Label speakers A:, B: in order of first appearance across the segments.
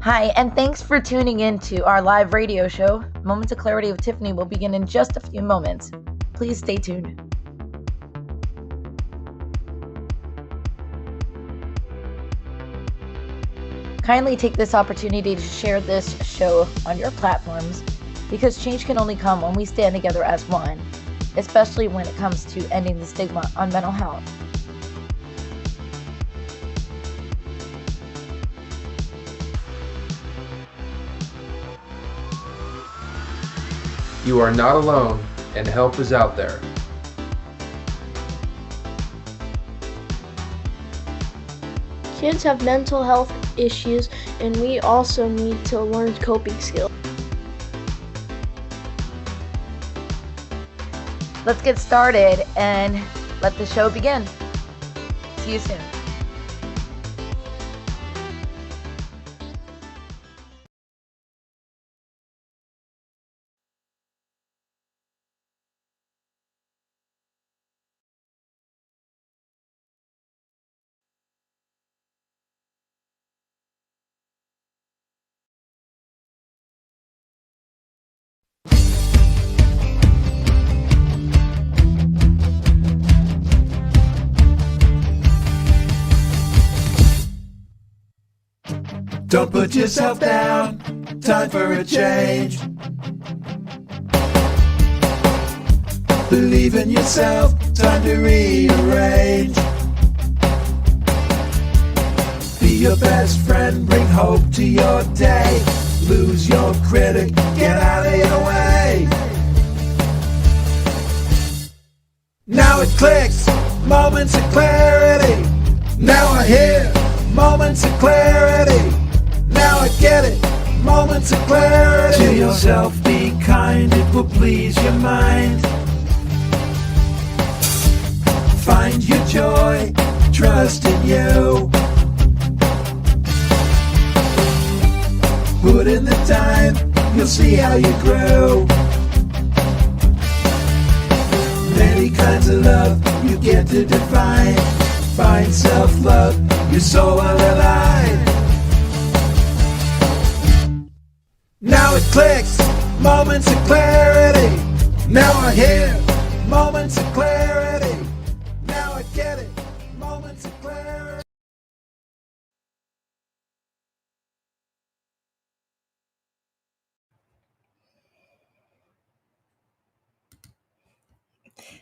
A: Hi, and thanks for tuning in to our live radio show. Moments of Clarity with Tiffany will begin in just a few moments. Please stay tuned. Kindly take this opportunity to share this show on your platforms because change can only come when we stand together as one, especially when it comes to ending the stigma on mental health.
B: You are not alone, and help is out there.
C: Kids have mental health issues, and we also need to learn coping skills.
A: Let's get started and let the show begin. See you soon.
D: Don't put yourself down, time for a change. Believe in yourself, time to rearrange. Be your best friend, bring hope to your day. Lose your critic, get out of your way. Now it clicks, moments of clarity. Now I hear moments of clarity. Now I get it, moments of clarity. To yourself be kind, it will please your mind. Find your joy, trust in you. Put in the time, you'll see how you grow. Many kinds of love you get to define. Find self-love, your soul will align. Now it clicks, moments of clarity. Now I hear moments of clarity. Now I get it, moments of clarity.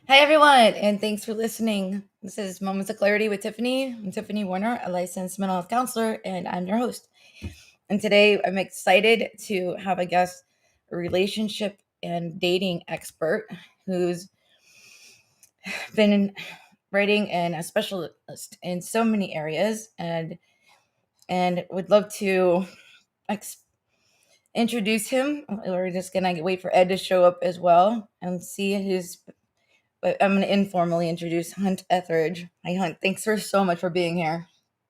A: Hi, everyone, and thanks for listening. This is Moments of Clarity with Tiffany. I'm Tiffany Warner, a licensed mental health counselor, and I'm your host. And today I'm excited to have a guest, a relationship and dating expert who's been writing and a specialist in so many areas, and would love to introduce him. We're just gonna wait for Ed to show up as well and see who's. But I'm going to informally introduce Hunt Ethridge. Hi, Hunt. Thanks so much for being here.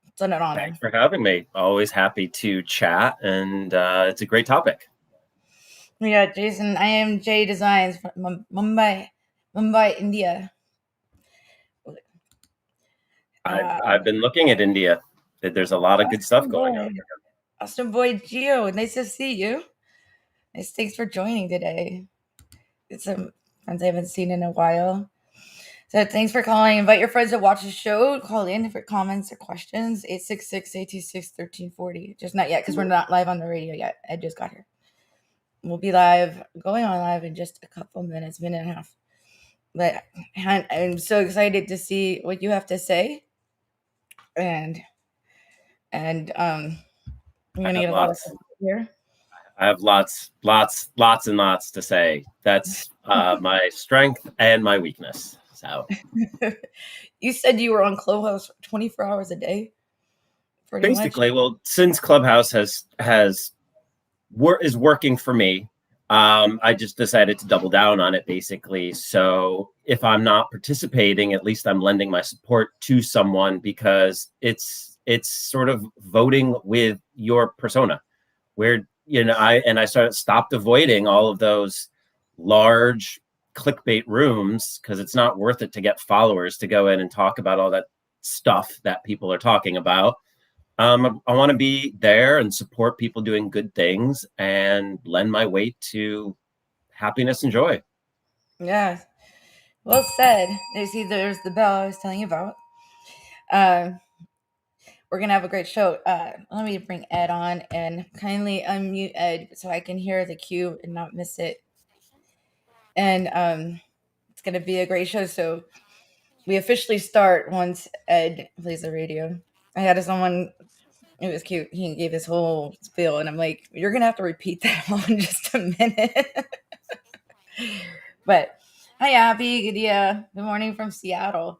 A: It's an honor.
E: Thanks for having me. Always happy to chat, and it's a great topic.
A: Yeah, Jason. I am J Designs from Mumbai, India.
E: I've been looking at India. There's a lot of good stuff going on.
A: Awesome boy, Gio. Nice to see you. Nice. Thanks for joining today. It's some friends I haven't seen in a while. So thanks for calling. Invite your friends to watch the show. Call in for comments or questions. 866-826-1340. Just not yet because we're not live on the radio yet. Ed just got here. We'll be going on live in just a couple minutes, minute and a half. But I'm so excited to see what you have to say. And I'm gonna get a lot of stuff here.
E: I have lots and lots to say. That's my strength and my weakness. So
A: you said you were on Clubhouse 24 hours a day.
E: Basically, well, since Clubhouse is working for me, I just decided to double down on it, basically. So if I'm not participating, at least I'm lending my support to someone, because it's sort of voting with your persona, where I stopped avoiding all of those large clickbait rooms, because it's not worth it to get followers to go in and talk about all that stuff that people are talking about. I want to be there and support people doing good things and lend my weight to happiness and joy.
A: Yeah. Well said. There's the bell I was telling you about. We're going to have a great show. Let me bring Ed on and kindly unmute Ed so I can hear the cue and not miss it. And it's going to be a great show. So we officially start once Ed plays the radio. I had someone, it was cute. He gave his whole spiel, and I'm like, you're going to have to repeat that all in just a minute. But hi, Abby. Good morning from Seattle.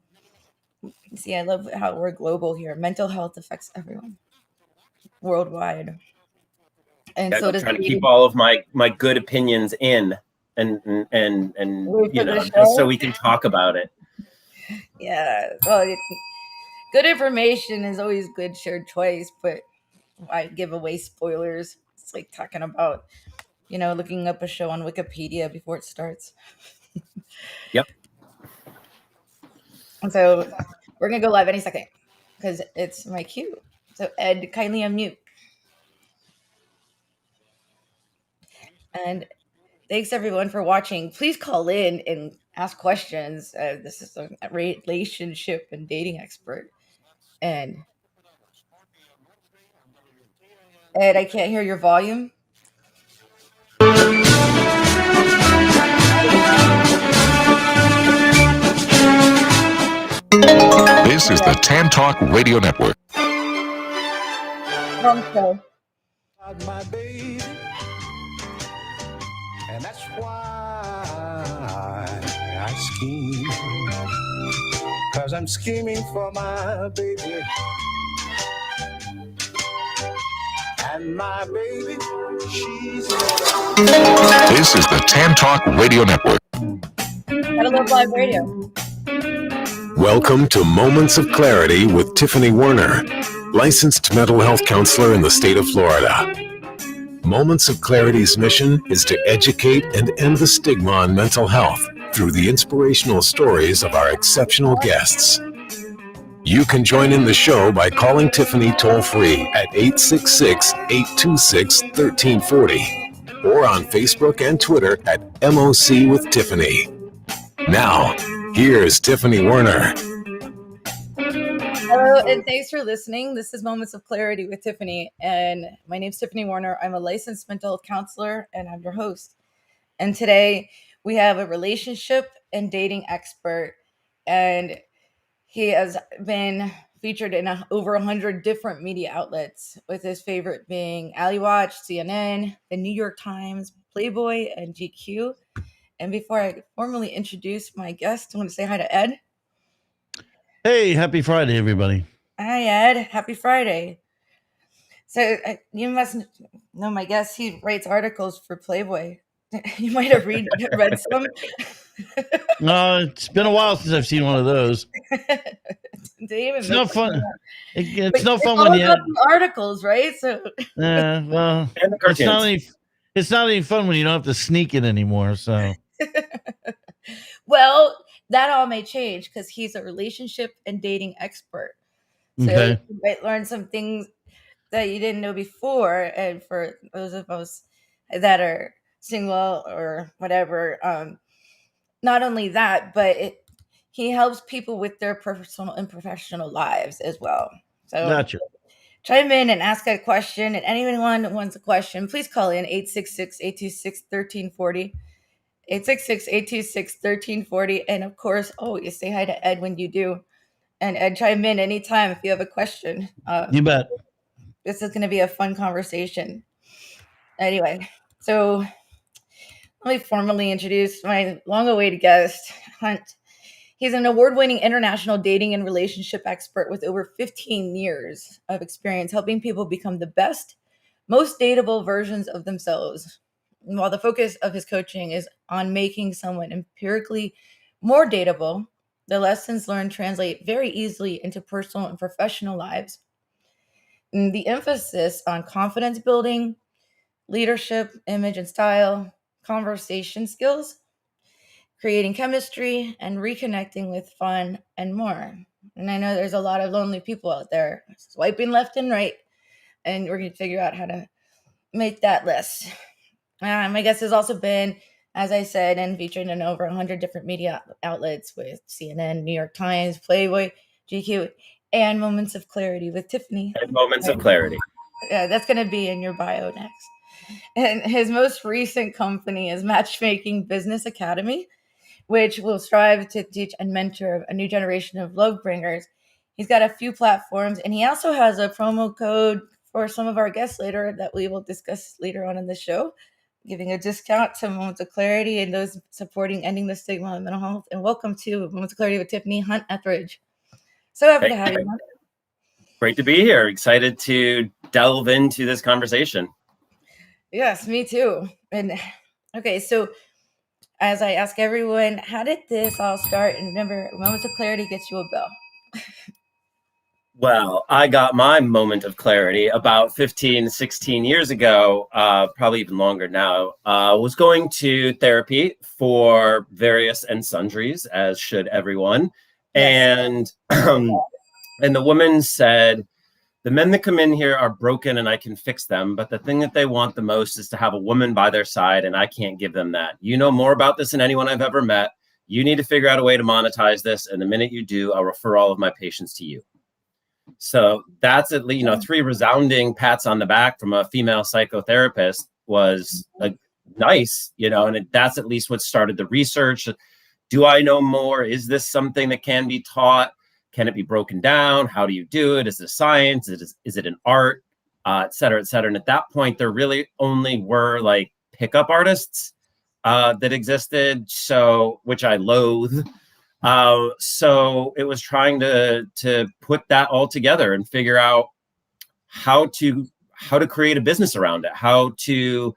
A: See, I love how we're global here. Mental health affects everyone worldwide. And
E: Yeah,
A: so
E: I'm
A: does
E: trying to keep all of my good opinions in and just so we can talk about it.
A: Yeah. Well, good information is always good shared choice, but I give away spoilers. It's like talking about, looking up a show on Wikipedia before it starts.
E: Yep.
A: And so we're going to go live any second because it's my cue. So Ed, kindly unmute. And thanks everyone for watching. Please call in and ask questions. This is a relationship and dating expert. And Ed, I can't hear your volume.
F: This is the Tan Talk Radio Network.
D: My baby, and that's why I scheme, 'cause I'm scheming for my baby, and my baby, she's
F: This is the Tan Talk Radio Network.
A: Gotta love live radio.
G: Welcome to Moments of Clarity with Tiffany Werner, licensed mental health counselor in the state of Florida. Moments of Clarity's mission is to educate and end the stigma on mental health through the inspirational stories of our exceptional guests. You can join in the show by calling Tiffany toll-free at 866-826-1340 or on Facebook and Twitter at MOC with Tiffany. Now, here's Tiffany Werner.
A: Hello, and thanks for listening. This is Moments of Clarity with Tiffany, and my name's Tiffany Werner. I'm a licensed mental health counselor, and I'm your host. And today we have a relationship and dating expert, and he has been featured in over 100 different media outlets, with his favorite being Alley Watch, CNN, the New York Times, Playboy, and GQ. And before I formally introduce my guest, I want to say hi to Ed.
H: Hey, happy Friday, everybody.
A: Hi, Ed. Happy Friday. So you must know my guest. He writes articles for Playboy. You might have read some.
H: No, it's been a while since I've seen one of those.
A: It's
H: no fun. It's no fun when you
A: have articles, right? So
H: well, it's not any fun when you don't have to sneak it anymore. So
A: well, that all may change because he's a relationship and dating expert. So
H: okay.
A: You might learn some things that you didn't know before. And for those of us that are single or whatever, not only that, but he helps people with their personal and professional lives as well. So
H: gotcha.
A: Chime in and ask a question. And anyone who wants a question, please call in 866-826-1340. 866-826-1340. And of course, you say hi to Ed when you do. And Ed, chime in anytime if you have a question.
H: You bet.
A: This is going to be a fun conversation. Anyway, so let me formally introduce my long-awaited guest, Hunt. He's an award-winning international dating and relationship expert with over 15 years of experience helping people become the best, most dateable versions of themselves. And while the focus of his coaching is on making someone empirically more dateable, the lessons learned translate very easily into personal and professional lives. And the emphasis on confidence building, leadership, image and style, conversation skills, creating chemistry, and reconnecting with fun, and more. And I know there's a lot of lonely people out there swiping left and right, and we're going to figure out how to make that list. My guest has also been, as I said, and featured in over 100 different media outlets with CNN, New York Times, Playboy, GQ, and Moments of Clarity with Tiffany.
E: And Moments of Clarity.
A: Yeah, that's going to be in your bio next. And his most recent company is Matchmaking Business Academy, which will strive to teach and mentor a new generation of love bringers. He's got a few platforms, and he also has a promo code for some of our guests later that we will discuss later on in the show, giving a discount to Moments of Clarity and those supporting ending the stigma of mental health. And welcome to Moments of Clarity with Tiffany Hunt Ethridge. So happy to have you.
E: Great to be here. Excited to delve into this conversation.
A: Yes, me too. And okay, so as I ask everyone, how did this all start? And remember, Moments of Clarity gets you a bell.
E: Well, I got my moment of clarity about 15, 16 years ago, probably even longer now. Was going to therapy for various and sundries, as should everyone. Yes. And the woman said, the men that come in here are broken and I can fix them, but the thing that they want the most is to have a woman by their side, and I can't give them that. You know more about this than anyone I've ever met. You need to figure out a way to monetize this, and the minute you do, I'll refer all of my patients to you. So that's at least, 3 resounding pats on the back from a female psychotherapist was nice, and that's at least what started the research. Do I know more? Is this something that can be taught? Can it be broken down? How do you do it? Is it a science? Is it an art? Et cetera, et cetera. And at that point, there really only were like pickup artists that existed, which I loathe. So it was trying to put that all together and figure out how to create a business around it, how to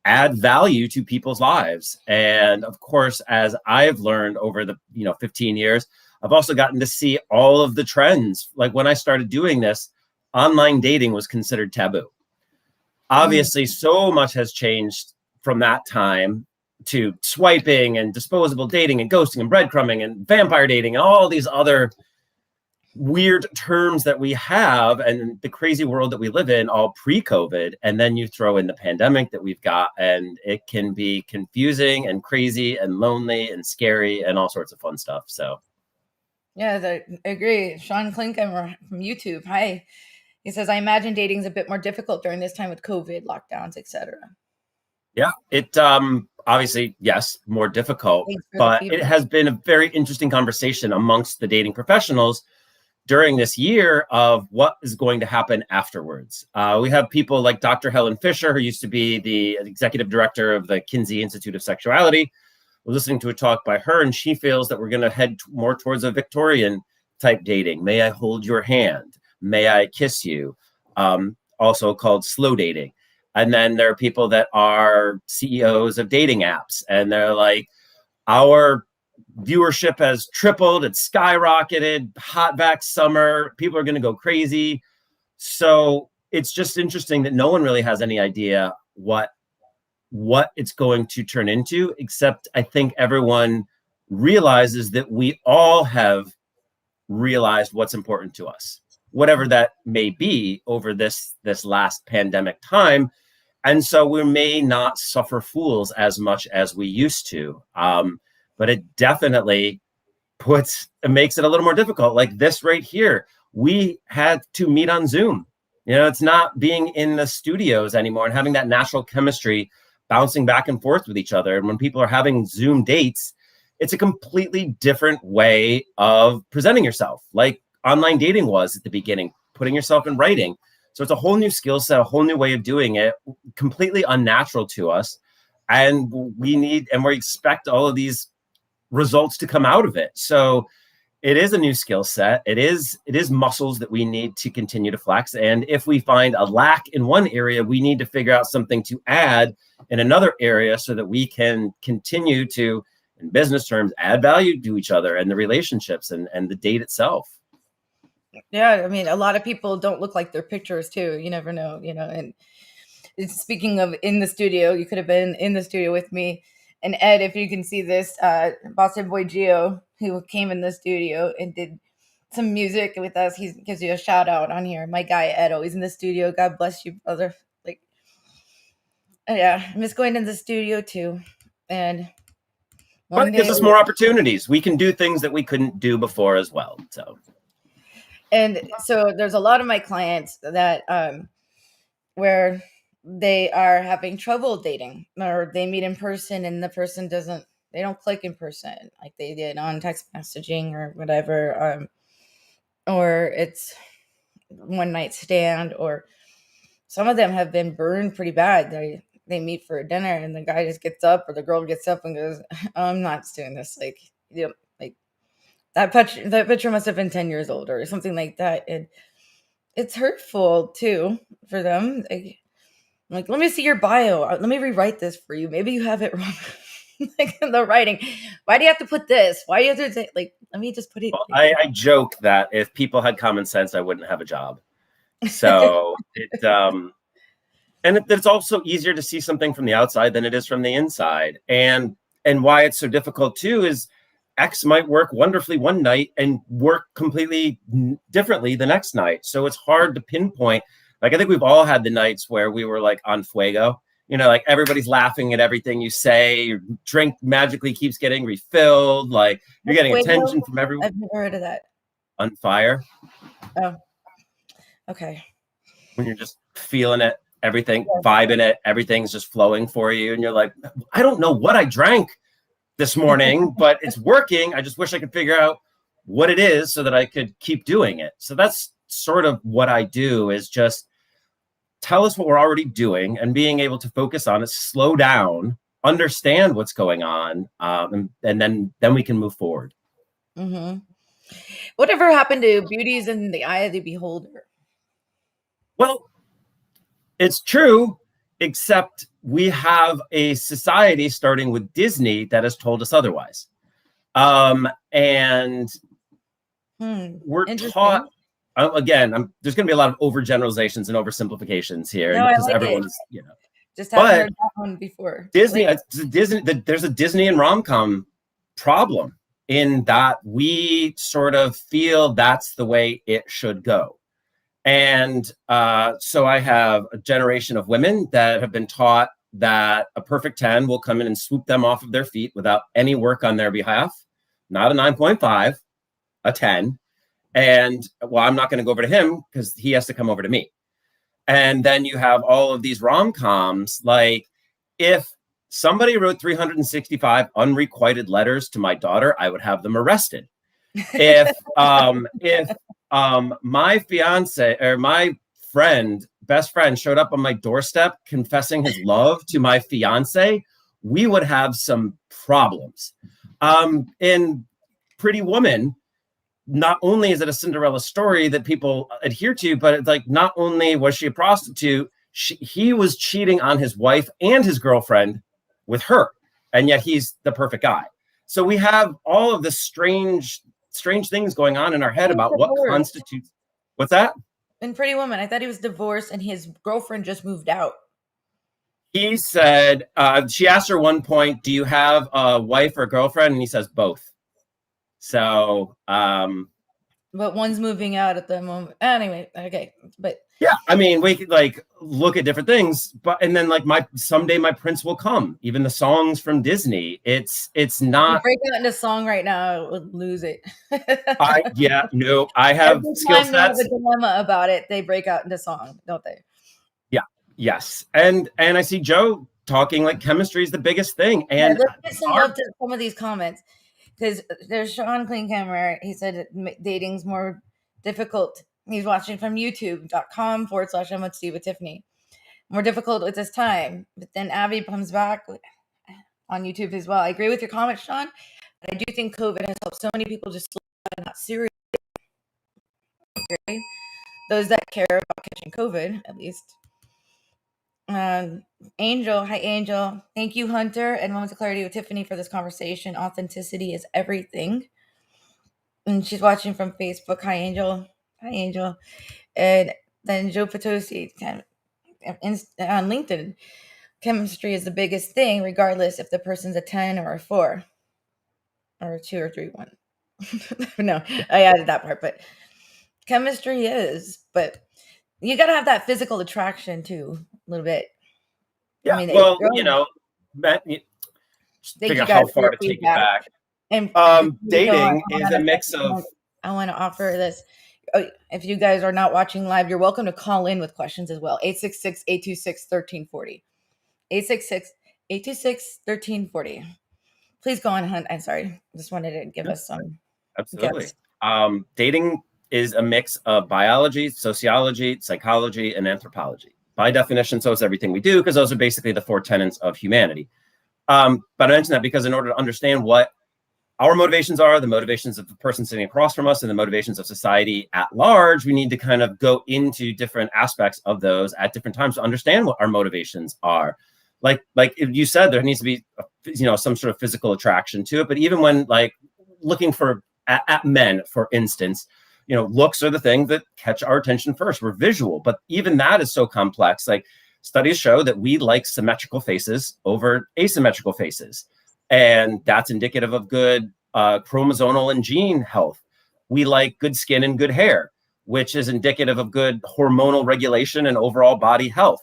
E: add value to people's lives. And of course, as I've learned over the 15 years, I've also gotten to see all of the trends. Like when I started doing this, online dating was considered taboo. Obviously, so much has changed from that time to swiping and disposable dating and ghosting and breadcrumbing and vampire dating and all these other weird terms that we have, and the crazy world that we live in, all pre-COVID. And then you throw in the pandemic that we've got, and it can be confusing and crazy and lonely and scary and all sorts of fun stuff. So
A: yeah, I agree. Sean Klinkheimer from YouTube, hi. He says, I imagine dating's a bit more difficult during this time with COVID, lockdowns, etc.
E: Yeah, it obviously, yes, more difficult, but it has been a very interesting conversation amongst the dating professionals during this year of what is going to happen afterwards. We have people like Dr. Helen Fisher, who used to be the executive director of the Kinsey Institute of Sexuality. We're listening to a talk by her, and she feels that we're going to head more towards a Victorian type dating. May I hold your hand? May I kiss you? Also called slow dating. And then there are people that are CEOs of dating apps, and they're like, our viewership has tripled, it's skyrocketed, hot back summer, people are going to go crazy. So it's just interesting that no one really has any idea what it's going to turn into, except I think everyone realizes that we all have realized what's important to us, whatever that may be, over this last pandemic time. And so we may not suffer fools as much as we used to. But it definitely makes it a little more difficult. Like this right here, we had to meet on Zoom. It's not being in the studios anymore and having that natural chemistry bouncing back and forth with each other. And when people are having Zoom dates, it's a completely different way of presenting yourself, like online dating was at the beginning, putting yourself in writing. So it's a whole new skill set, a whole new way of doing it, completely unnatural to us. And we expect all of these results to come out of it. So it is a new skill set. It is muscles that we need to continue to flex. And if we find a lack in one area, we need to figure out something to add in another area so that we can continue to, in business terms, add value to each other and the relationships and the date itself.
A: Yeah, I mean, a lot of people don't look like their pictures too. You never know, and speaking of in the studio, you could have been in the studio with me. And Ed, if you can see this, Boston Boy Gio, who came in the studio and did some music with us. He gives you a shout out on here. My guy Ed, always in the studio. God bless you, brother. Like, yeah, I miss going to the studio too. And
E: but it gives us more opportunities. We can do things that we couldn't do before as well.
A: So there's a lot of my clients that where they are having trouble dating, or they meet in person and the person they don't click in person like they did on text messaging or whatever, or it's one night stand, or some of them have been burned pretty bad. They meet for dinner and the guy just gets up, or the girl gets up and goes, I'm not doing this. Like, you know, like that picture must have been 10 years old or something like that. And it's hurtful too for them. Like, let me see your bio. Let me rewrite this for you. Maybe you have it wrong. Like in the writing. Why do you have to put this? Why do you have to say, like, let me just put it.
E: Well, I joke that if people had common sense, I wouldn't have a job. So it's also easier to see something from the outside than it is from the inside. And why it's so difficult too is X might work wonderfully one night and work completely differently the next night. So it's hard to pinpoint. Like, I think we've all had the nights where we were like on fuego, like everybody's laughing at everything you say, your drink magically keeps getting refilled. Like, you're getting attention from everyone.
A: I've never heard of that.
E: On fire.
A: Oh, okay.
E: When you're just feeling it, everything, vibing it, everything's just flowing for you. And you're like, I don't know what I drank this morning, but it's working. I just wish I could figure out what it is so that I could keep doing it. So that's sort of what I do, is just tell us what we're already doing and being able to focus on it, slow down, understand what's going on, and then we can move forward.
A: Mm-hmm. Whatever happened to beauty is in the eye of the beholder?
E: Well, it's true, except we have a society starting with Disney that has told us otherwise. And we're taught, again, there's going to be a lot of overgeneralizations and oversimplifications here.
A: No,
E: because
A: I like
E: everyone's,
A: just haven't heard that one before.
E: Disney, there's a Disney and rom-com problem in that we sort of feel that's the way it should go. And so I have a generation of women that have been taught that a perfect 10 will come in and swoop them off of their feet without any work on their behalf. Not a 9.5, a 10. And, well, I'm not going to go over to him because he has to come over to me. And then you have all of these rom-coms. Like, if somebody wrote 365 unrequited letters to my daughter, I would have them arrested. If my fiance or my best friend showed up on my doorstep confessing his love to my fiance, we would have some problems. In Pretty Woman, not only is it a Cinderella story that people adhere to, but it's like, not only was she a prostitute, he was cheating on his wife and his girlfriend with her, and yet he's the perfect guy. So we have all of this strange things going on in our head about what constitutes. What's that?
A: In Pretty Woman, I thought he was divorced and his girlfriend just moved out.
E: He said, she asked her one point, do you have a wife or a girlfriend? And he says both. So,
A: but one's moving out at the moment. Anyway, okay. But
E: yeah, I mean, we could like look at different things, and then like someday my prince will come. Even the songs from Disney, it's not.
A: Break out into song right now, I would lose it.
E: I have skill sets.
A: Have a dilemma about it. They break out into song, don't they?
E: Yeah. Yes. And I see Joe talking like chemistry is the biggest thing. And
A: let's get some love to some of these comments, because there's Sean Clean Camera. He said dating's more difficult. He's watching from youtube.com/MHC with Tiffany. More difficult with this time. But then Abby comes back on YouTube as well. I agree with your comment, Sean. But I do think COVID has helped so many people just not serious. Okay? Those that care about catching COVID, at least. Angel, hi Angel. Thank you, Hunter, and Moments of Clarity with Tiffany for this conversation. Authenticity is everything. And she's watching from Facebook. Hi, Angel. Hi, Angel. And then Joe Potosi on LinkedIn. Chemistry is the biggest thing, regardless if the person's a 10 or a 4 or a 2 or 3, 1. No, I added that part, but chemistry is, but you got to have that physical attraction too, a little bit.
E: Yeah.
A: I mean,
E: Well, figure out how far to take it back.
A: And
E: dating is a mix of.
A: I want to offer this. If you guys are not watching live, you're welcome to call in with questions as well. 866-826-1340. 866-826-1340. Please go on, Hunt. I'm sorry. Just wanted to give us some.
E: Absolutely. Dating is a mix of biology, sociology, psychology, and anthropology. By definition, so is everything we do, because those are basically the 4 tenets of humanity. But I mention that because in order to understand what our motivations are, the motivations of the person sitting across from us, and the motivations of society at large, we need to kind of go into different aspects of those at different times to understand what our motivations are. Like you said, there needs to be, some sort of physical attraction to it. But even when looking at men, for instance, looks are the thing that catch our attention first. We're visual, but even that is so complex. Like studies show that we like symmetrical faces over asymmetrical faces. And that's indicative of good chromosomal and gene health. We like good skin and good hair, which is indicative of good hormonal regulation and overall body health.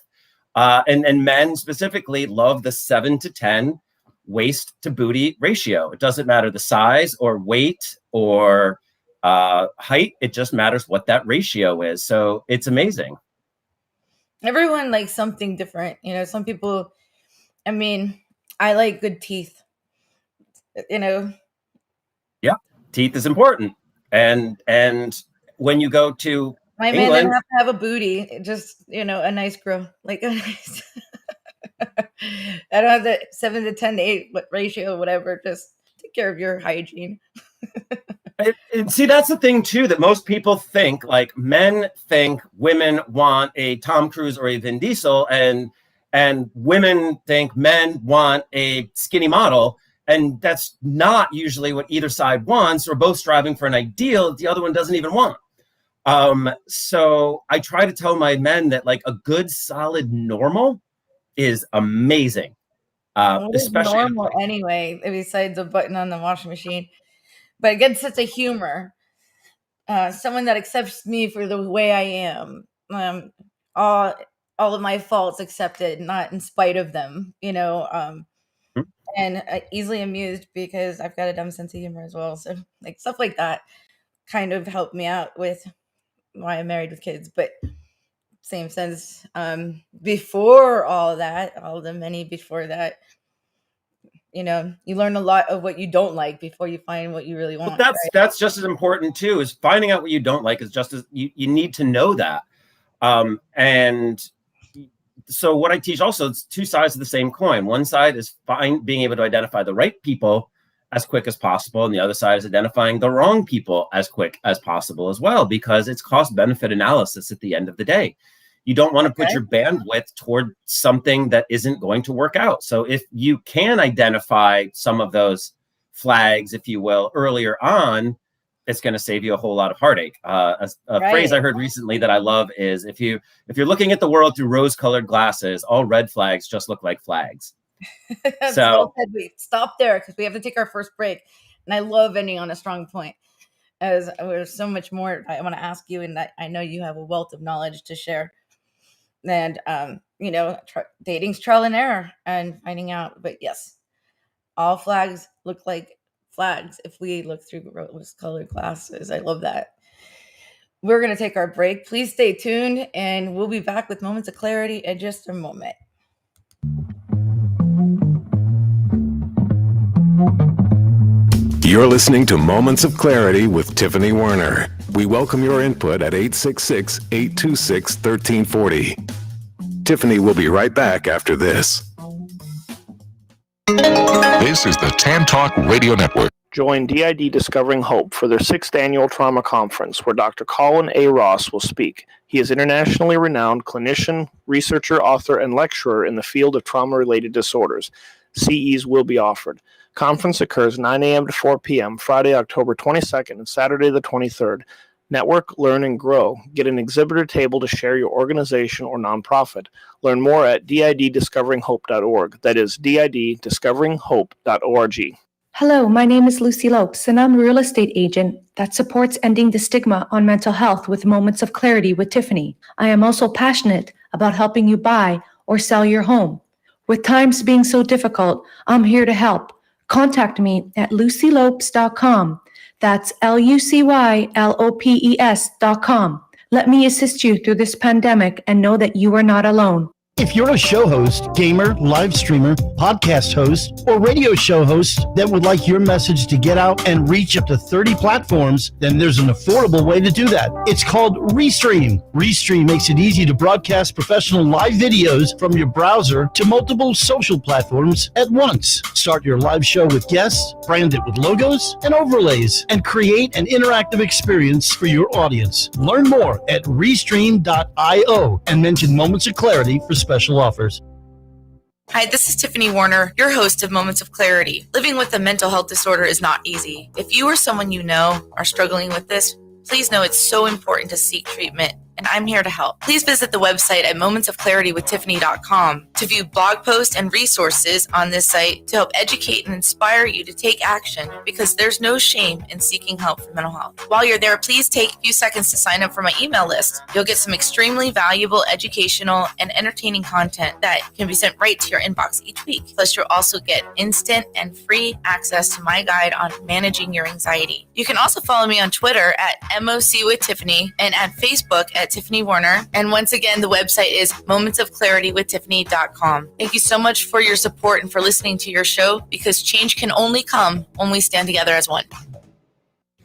E: And men specifically love the 7-to-10 waist to booty ratio. It doesn't matter the size or weight or height. It just matters what that ratio is. So it's amazing.
A: Everyone likes something different. Some people, I like good teeth.
E: Yeah, teeth is important. And when you go to
A: my
E: England,
A: man didn't have to have a booty, just a nice grill, like a nice. I don't have the 7-to-10 to 8 ratio, whatever. Just take care of your hygiene.
E: And see, that's the thing too, that most people think, like men think women want a Tom Cruise or a Vin Diesel, and women think men want a skinny model. And that's not usually what either side wants. We're both striving for an ideal that the other one doesn't even want. So I try to tell my men that a good solid normal is amazing. Especially
A: normal anyway, besides a button on the washing machine. But it gets such a humor. Someone that accepts me for the way I am. All of my faults accepted, not in spite of them, and easily amused because I've got a dumb sense of humor as well. So stuff like that kind of helped me out with why I'm married with kids. But same sense, before all that, all the many before that, you learn a lot of what you don't like before you find what you really want.
E: But that's just as important too, is finding out what you don't like is just as you need to know that. And so what I teach also, it's 2 sides of the same coin. One side is being able to identify the right people as quick as possible. And the other side is identifying the wrong people as quick as possible as well, because it's cost benefit analysis at the end of the day. You don't want to put your bandwidth toward something that isn't going to work out. So if you can identify some of those flags, if you will, earlier on, it's going to save you a whole lot of heartache. A phrase I heard recently that I love is, if you're looking at the world through rose-colored glasses, all red flags just look like flags. So
A: we stop there because we have to take our first break. And I love ending on a strong point, as there's so much more I want to ask you, and that I know you have a wealth of knowledge to share. And dating's trial and error and finding out. But yes, all flags look like flags if we look through rose-colored glasses. I love that. We're going to take our break. Please stay tuned, and we'll be back with Moments of Clarity in just a moment.
G: You're listening to Moments of Clarity with Tiffany Werner. We welcome your input at 866-826-1340. Tiffany will be right back after this.
F: This is the Tan Talk Radio Network.
I: Join DID Discovering Hope for their 6th annual trauma conference, where Dr. Colin A. Ross will speak. He is internationally renowned clinician, researcher, author, and lecturer in the field of trauma-related disorders. CEs will be offered. Conference occurs 9 a.m. to 4 p.m. Friday, October 22nd and Saturday the 23rd. Network, learn, and grow. Get an exhibitor table to share your organization or nonprofit. Learn more at diddiscoveringhope.org. That is diddiscoveringhope.org.
J: Hello, my name is Lucy Lopes, and I'm a real estate agent that supports ending the stigma on mental health with Moments of Clarity with Tiffany. I am also passionate about helping you buy or sell your home. With times being so difficult, I'm here to help. Contact me at lucylopes.com. That's LUCYLOPES.com. Let me assist you through this pandemic and know that you are not alone.
K: If you're a show host, gamer, live streamer, podcast host, or radio show host that would like your message to get out and reach up to 30 platforms, then there's an affordable way to do that. It's called Restream. Restream makes it easy to broadcast professional live videos from your browser to multiple social platforms at once. Start your live show with guests, brand it with logos and overlays, and create an interactive experience for your audience. Learn more at Restream.io and mention Moments of Clarity for special offers.
A: Hi, this is Tiffany Warner, your host of Moments of Clarity. Living with a mental health disorder is not easy. If you or someone you know are struggling with this, please know it's so important to seek treatment, and I'm here to help. Please visit the website at momentsofclaritywithtiffany.com to view blog posts and resources on this site to help educate and inspire you to take action, because there's no shame in seeking help for mental health. While you're there, please take a few seconds to sign up for my email list. You'll get some extremely valuable educational and entertaining content that can be sent right to your inbox each week. Plus, you'll also get instant and free access to my guide on managing your anxiety. You can also follow me on Twitter at MOC with Tiffany and at Facebook at Tiffany Warner. And once again, the website is momentsofclaritywithtiffany.com. Thank you so much for your support and for listening to your show, because change can only come when we stand together as one.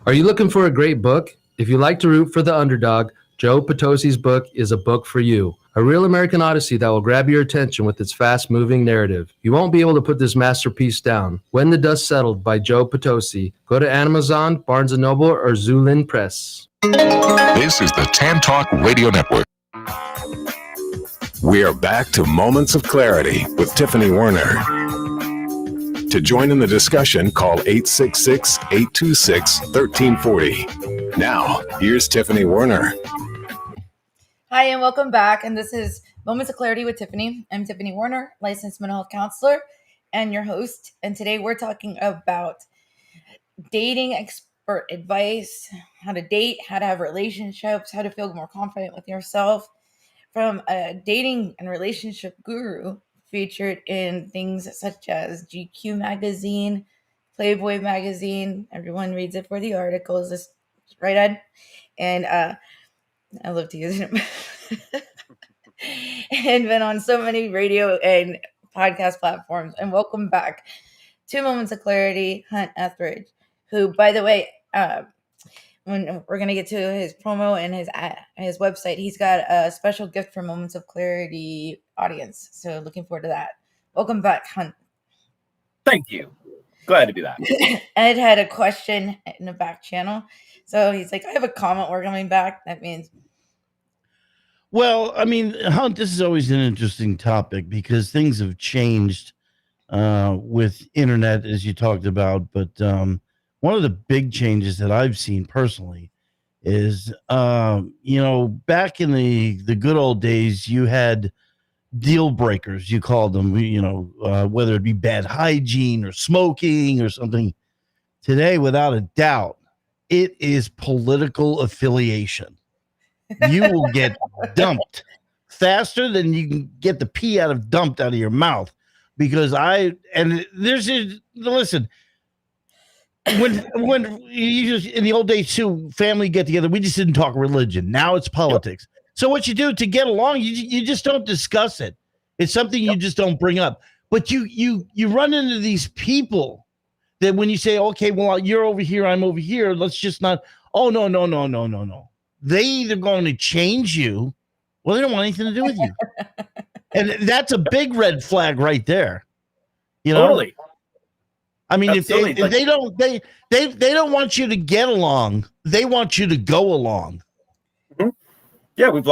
B: Are you looking for a great book? If you like to root for the underdog, Joe Potosi's book is a book for you. A real American Odyssey that will grab your attention with its fast-moving narrative. You won't be able to put this masterpiece down. When the Dust Settled by Joe Potosi. Go to Amazon, Barnes & Noble, or Zulin Press.
F: This is the Tan Talk Radio Network.
G: We are back to Moments of Clarity with Tiffany Warner. To join in the discussion, call 866-826-1340. Now, here's Tiffany Warner.
A: Hi, and welcome back. And this is Moments of Clarity with Tiffany. I'm Tiffany Warner, licensed mental health counselor and your host. And today we're talking about dating expert advice, how to date, how to have relationships, how to feel more confident with yourself, from a dating and relationship guru featured in things such as GQ magazine, Playboy magazine. Everyone reads it for the articles. This right, Ed? And I love to use it. And been on so many radio and podcast platforms. And welcome back to Moments of Clarity, Hunt Ethridge, who, by the way, when we're going to get to his promo and his website, he's got a special gift for Moments of Clarity audience. So looking forward to that. Welcome back, Hunt.
E: Thank you. Glad to be back.
A: Ed had a question in the back channel. So he's like, I have a comment. We're coming back. That means.
H: Well, I mean, Hunt, this is always an interesting topic because things have changed with internet, as you talked about. But one of the big changes that I've seen personally is, back in the good old days, you had deal breakers, you called them, whether it be bad hygiene or smoking or something. Today, without a doubt, it is political affiliation. You will get dumped faster than you can get the pee dumped out of your mouth. Because listen, when you just, in the old days too, family get together, we just didn't talk religion. Now it's politics. Yep. So what you do to get along, you just don't discuss it. It's something you just don't bring up. But you run into these people that when you say, okay, well, you're over here, I'm over here, let's just not. Oh, no. They either going to change you, or they don't want anything to do with you. And that's a big red flag right there.
E: Totally.
H: I mean, if they don't want you to get along, they want you to go along.
E: Mm-hmm. Yeah, we've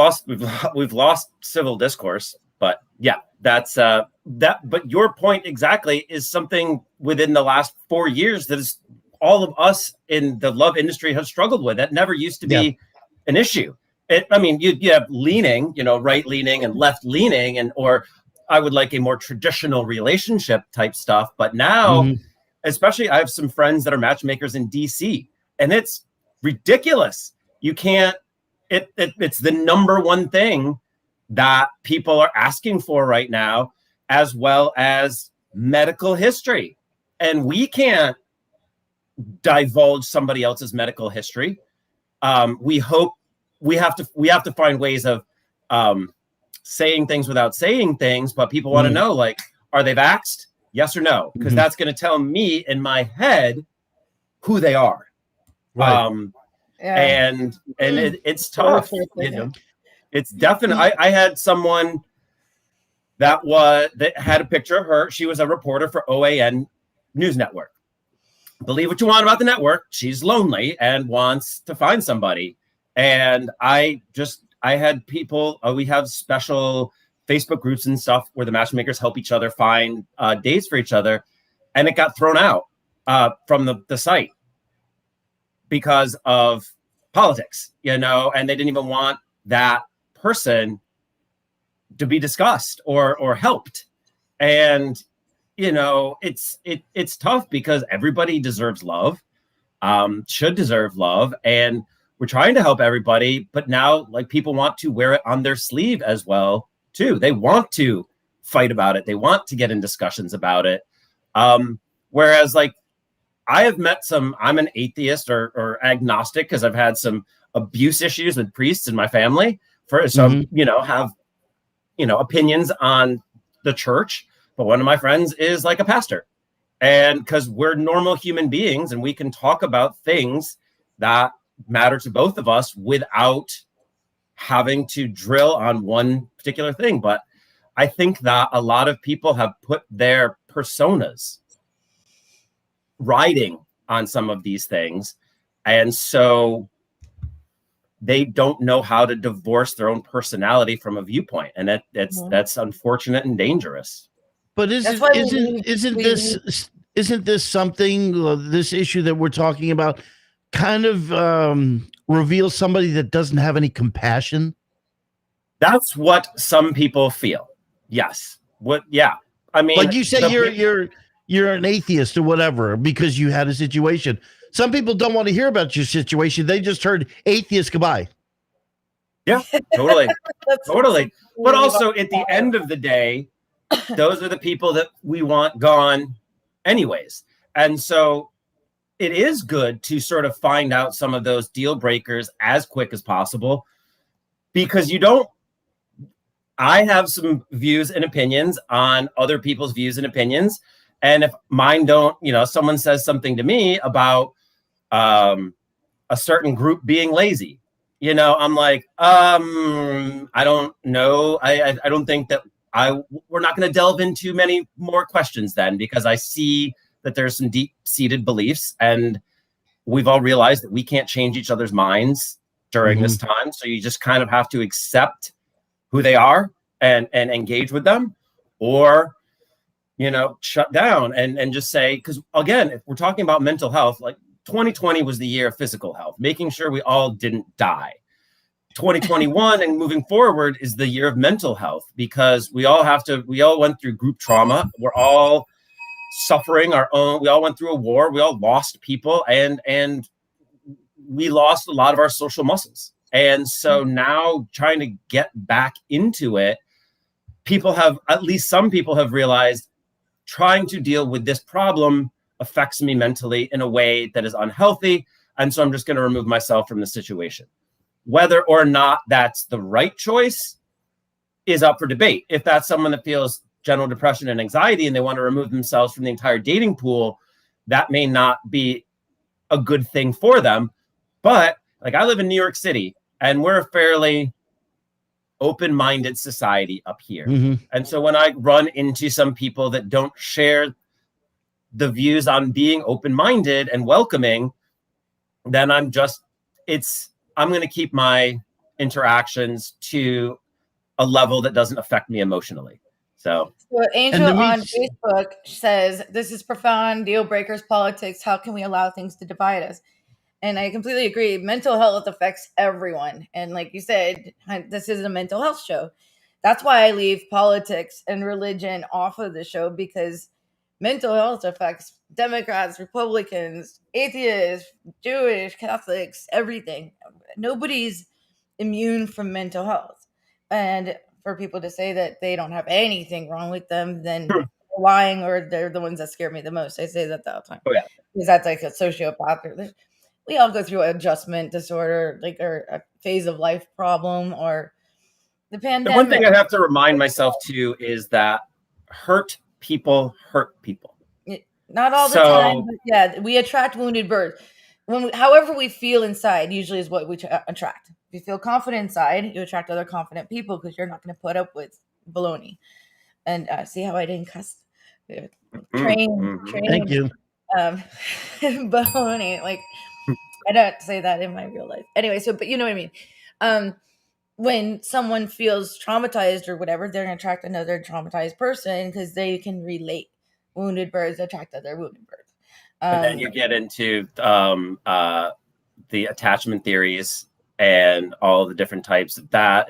E: lost civil discourse, but yeah, that's that. But your point exactly is something within the last 4 years that is all of us in the love industry have struggled with. That never used to be an issue. You have leaning, right leaning and left leaning, or I would like a more traditional relationship type stuff. But now especially I have some friends that are matchmakers in DC, and it's ridiculous. You can't, it's the number one thing that people are asking for right now, as well as medical history. And we can't divulge somebody else's medical history. We have to find ways of saying things without saying things, but people want to know, like, are they vaxxed? Yes or no? Because that's going to tell me in my head who they are.
B: Right.
E: And it's tough. You know, it's definitely. I had someone that had a picture of her. She was a reporter for OAN News Network. Believe what you want about the network. She's lonely and wants to find somebody. And I had people. We have special Facebook groups and stuff where the matchmakers help each other find dates for each other, and it got thrown out from the site because of politics, you know, and they didn't even want that person to be discussed or helped. And, you know, it's tough because everybody deserves love, should deserve love. And we're trying to help everybody, but now, like, people want to wear it on their sleeve as well, too. They want to fight about it. They want to get in discussions about it. Whereas, like, I have met I'm an atheist or agnostic because I've had some abuse issues with priests in my family. You know, have, you know, opinions on the church. But one of my friends is like a pastor. And because we're normal human beings and we can talk about things that matter to both of us without having to drill on one particular thing. But I think that a lot of people have put their personas riding on some of these things, and so they don't know how to divorce their own personality from a viewpoint, and that's unfortunate and dangerous.
H: But isn't this something, this issue that we're talking about, kind of reveals somebody that doesn't have any compassion?
E: That's what some people feel. Yes. I mean,
H: like you say, you're an atheist or whatever because you had a situation. Some people don't want to hear about your situation. They just heard atheist goodbye.
E: Yeah, totally. Totally. But also at the end of the day, those are the people that we want gone anyways. And so it is good to sort of find out some of those deal breakers as quick as possible, because I have some views and opinions on other people's views and opinions. And if mine don't, you know, someone says something to me about a certain group being lazy, you know, I'm like, I don't know. I don't think that we're not going to delve into many more questions then, because I see that there's some deep-seated beliefs, and we've all realized that we can't change each other's minds during this time. So you just kind of have to accept who they are and engage with them, or, you know, shut down and just say, because again, if we're talking about mental health, like 2020 was the year of physical health, making sure we all didn't die. 2021 and moving forward is the year of mental health, because we all went through group trauma. We're all suffering we all went through a war. We all lost people, and we lost a lot of our social muscles. And so now trying to get back into it, at least some people have realized trying to deal with this problem affects me mentally in a way that is unhealthy. And so I'm just going to remove myself from the situation. Whether or not that's the right choice is up for debate. If that's someone that feels general depression and anxiety and they want to remove themselves from the entire dating pool, that may not be a good thing for them. But like, I live in New York City, and we're a fairly open-minded society up here. And so when I run into some people that don't share the views on being open-minded and welcoming, then I'm going to keep my interactions to a level that doesn't affect me emotionally. So
A: Angel on Facebook says, this is profound, deal breakers, politics. How can we allow things to divide us? And I completely agree. Mental health affects everyone. And like you said, this is a mental health show. That's why I leave politics and religion off of the show, because mental health affects Democrats, Republicans, atheists, Jewish, Catholics, everything. Nobody's immune from mental health. And for people to say that they don't have anything wrong with them, then they're lying, or they're the ones that scare me the most. I say that all the time.
E: Oh, yeah.
A: Because that's like a sociopath. We all go through adjustment disorder, like, or a phase of life problem, or the pandemic.
E: The one thing I have to remind myself too is that hurt people hurt people.
A: Not all the time, but yeah, we attract wounded birds. However we feel inside usually is what we attract. If you feel confident inside, you attract other confident people, because you're not going to put up with baloney. And see how I didn't cuss? Train.
H: Thank you.
A: Baloney. Like, I don't say that in my real life. Anyway, but you know what I mean. When someone feels traumatized or whatever, they're going to attract another traumatized person, because they can relate. Wounded birds attract other wounded birds.
E: And then you get into the attachment theories and all the different types of that.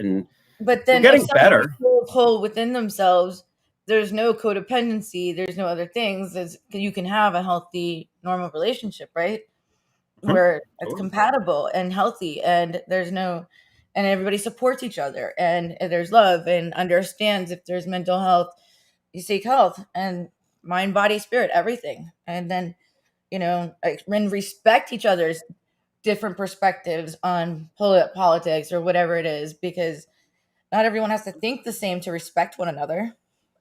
A: But then
E: getting better.
A: Whole within themselves, there's no codependency. There's no other things. You can have a healthy, normal relationship, right? Where it's compatible and healthy, and and everybody supports each other, and there's love, and understands if there's mental health, you seek health, and mind, body, spirit, everything. And then, and respect each other's different perspectives on politics or whatever it is, because not everyone has to think the same to respect one another.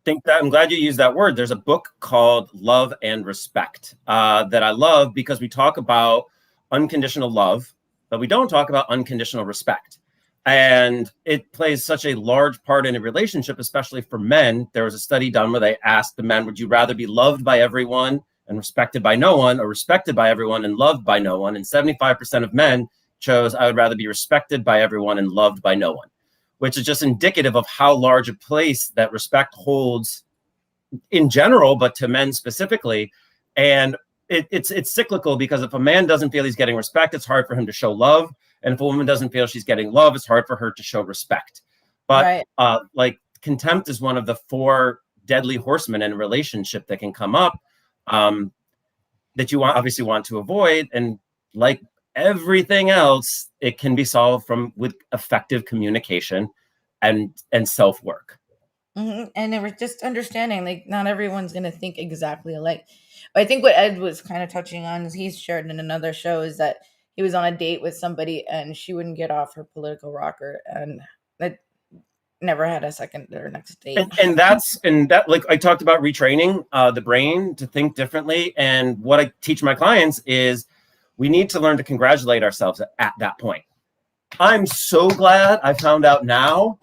E: I'm glad you used that word. There's a book called Love and Respect that I love, because we talk about unconditional love, but we don't talk about unconditional respect. And it plays such a large part in a relationship, especially for men. There was a study done where they asked the men, would you rather be loved by everyone and respected by no one, or respected by everyone and loved by no one? And 75% of men chose, I would rather be respected by everyone and loved by no one, which is just indicative of how large a place that respect holds in general, but to men specifically. And it's cyclical, because if a man doesn't feel he's getting respect, it's hard for him to show love. And if a woman doesn't feel she's getting love, it's hard for her to show respect. But like, contempt is one of the 4 deadly horsemen in a relationship that can come up, that you obviously want to avoid. And like everything else, it can be solved with effective communication and self-work.
A: And we're just understanding, like, not everyone's going to think exactly alike. But I think what Ed was kind of touching on, is he's shared in another show, is that he was on a date with somebody and she wouldn't get off her political rocker, and that never had a second or next date.
E: And that, like I talked about, retraining the brain to think differently. And what I teach my clients is we need to learn to congratulate ourselves at that point. I'm so glad I found out now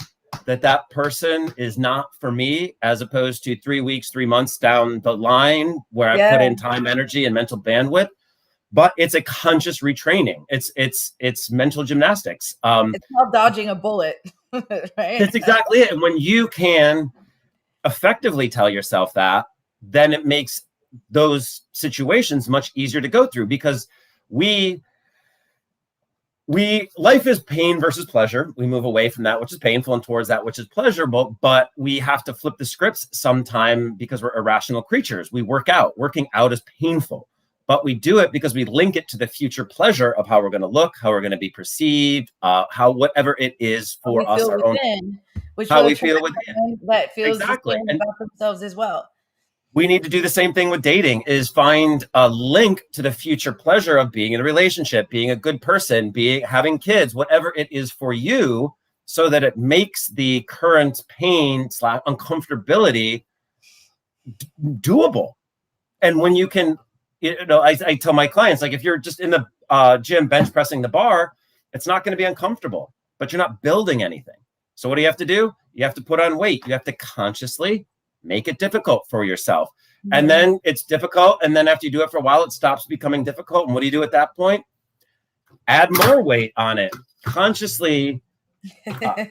E: that person is not for me, as opposed to 3 weeks, 3 months down the line, where I put in time, energy, and mental bandwidth. But it's a conscious retraining. It's mental gymnastics.
A: It's called dodging a bullet, right?
E: That's exactly it. And when you can effectively tell yourself that, then it makes those situations much easier to go through, because life is pain versus pleasure. We move away from that which is painful and towards that which is pleasurable, but we have to flip the scripts sometime, because we're irrational creatures. We work out. Working out is painful, but we do it because we link it to the future pleasure of how we're going to look, how we're going to be perceived, how whatever it is for us, our own, how we feel within.
A: That feels exactly about themselves as well.
E: We need to do the same thing with dating, is find a link to the future pleasure of being in a relationship, being a good person, having kids, whatever it is for you, so that it makes the current pain / uncomfortability doable. And when you can, I tell my clients, like, if you're just in the gym bench pressing the bar, it's not going to be uncomfortable, but you're not building anything. So what do you have to do? You have to put on weight. You have to consciously make it difficult for yourself. And then it's difficult. And then after you do it for a while, it stops becoming difficult. And what do you do at that point? Add more weight on it consciously,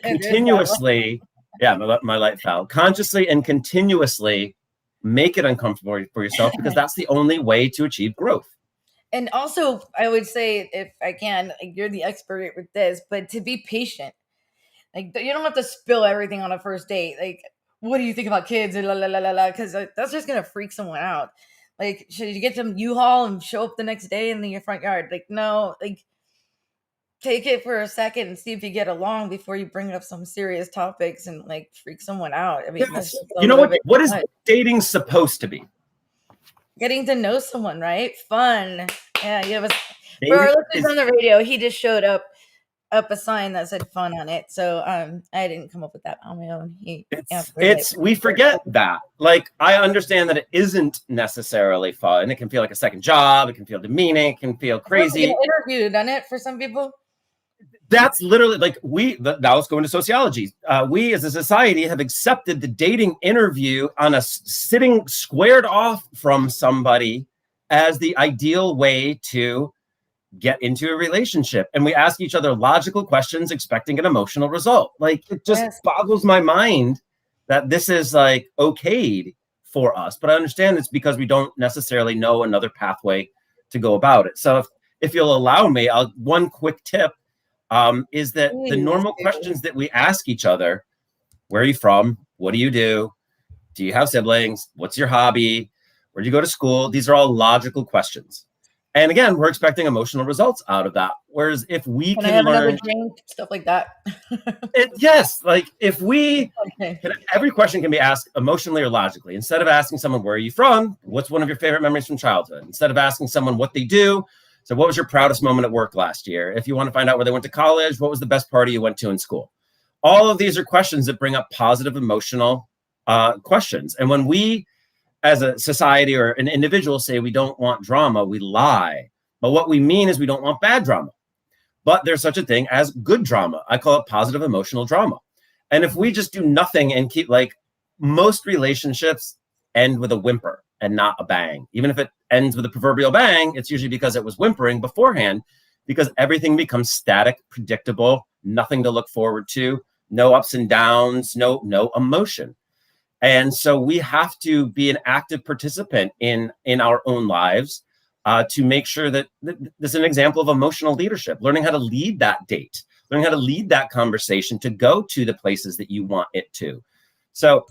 E: continuously. Yeah, my light fell. Consciously and continuously make it uncomfortable for yourself, because that's the only way to achieve growth.
A: And also, I would say, if I can, like, you're the expert with this, but to be patient. Like, you don't have to spill everything on a first date. Like, what do you think about kids? Because that's just going to freak someone out. Like, should you get some U-Haul and show up the next day in your front yard? Like, no, like, take it for a second and see if you get along before you bring up some serious topics and like freak someone out. I mean, that's just
E: you know what is dating supposed to be?
A: Getting to know someone, right? Fun. Yeah, you have a for our listeners on the radio, he just showed up a sign that said fun on it. So I didn't come up with that on my own.
E: We forget that. Like, I understand that it isn't necessarily fun. It can feel like a second job, it can feel demeaning, it can feel crazy.
A: Interviewed on it for some people.
E: That's literally like now let's go into sociology. We as a society have accepted the dating interview on a sitting squared off from somebody as the ideal way to get into a relationship. And we ask each other logical questions expecting an emotional result. Like, it just boggles my mind that this is like okayed for us. But I understand it's because we don't necessarily know another pathway to go about it. So if you'll allow me, one quick tip is that the normal questions that we ask each other: where are you from? What do you do? Do you have siblings? What's your hobby? Where do you go to school? These are all logical questions. And again, we're expecting emotional results out of that. Whereas if we can learn
A: stuff like that.
E: Every question can be asked emotionally or logically. Instead of asking someone, where are you from? What's one of your favorite memories from childhood? Instead of asking someone what they do, so what was your proudest moment at work last year? If you want to find out where they went to college, what was the best party you went to in school? All of these are questions that bring up positive emotional questions. And when we, as a society or an individual, say we don't want drama, we lie. But what we mean is we don't want bad drama. But there's such a thing as good drama. I call it positive emotional drama. And if we just do nothing and keep, like, most relationships end with a whimper and not a bang. Even if it ends with a proverbial bang, it's usually because it was whimpering beforehand, because everything becomes static, predictable, nothing to look forward to, no ups and downs, no emotion. And so we have to be an active participant in our own lives to make sure that this is an example of emotional leadership, learning how to lead that date, learning how to lead that conversation to go to the places that you want it to. So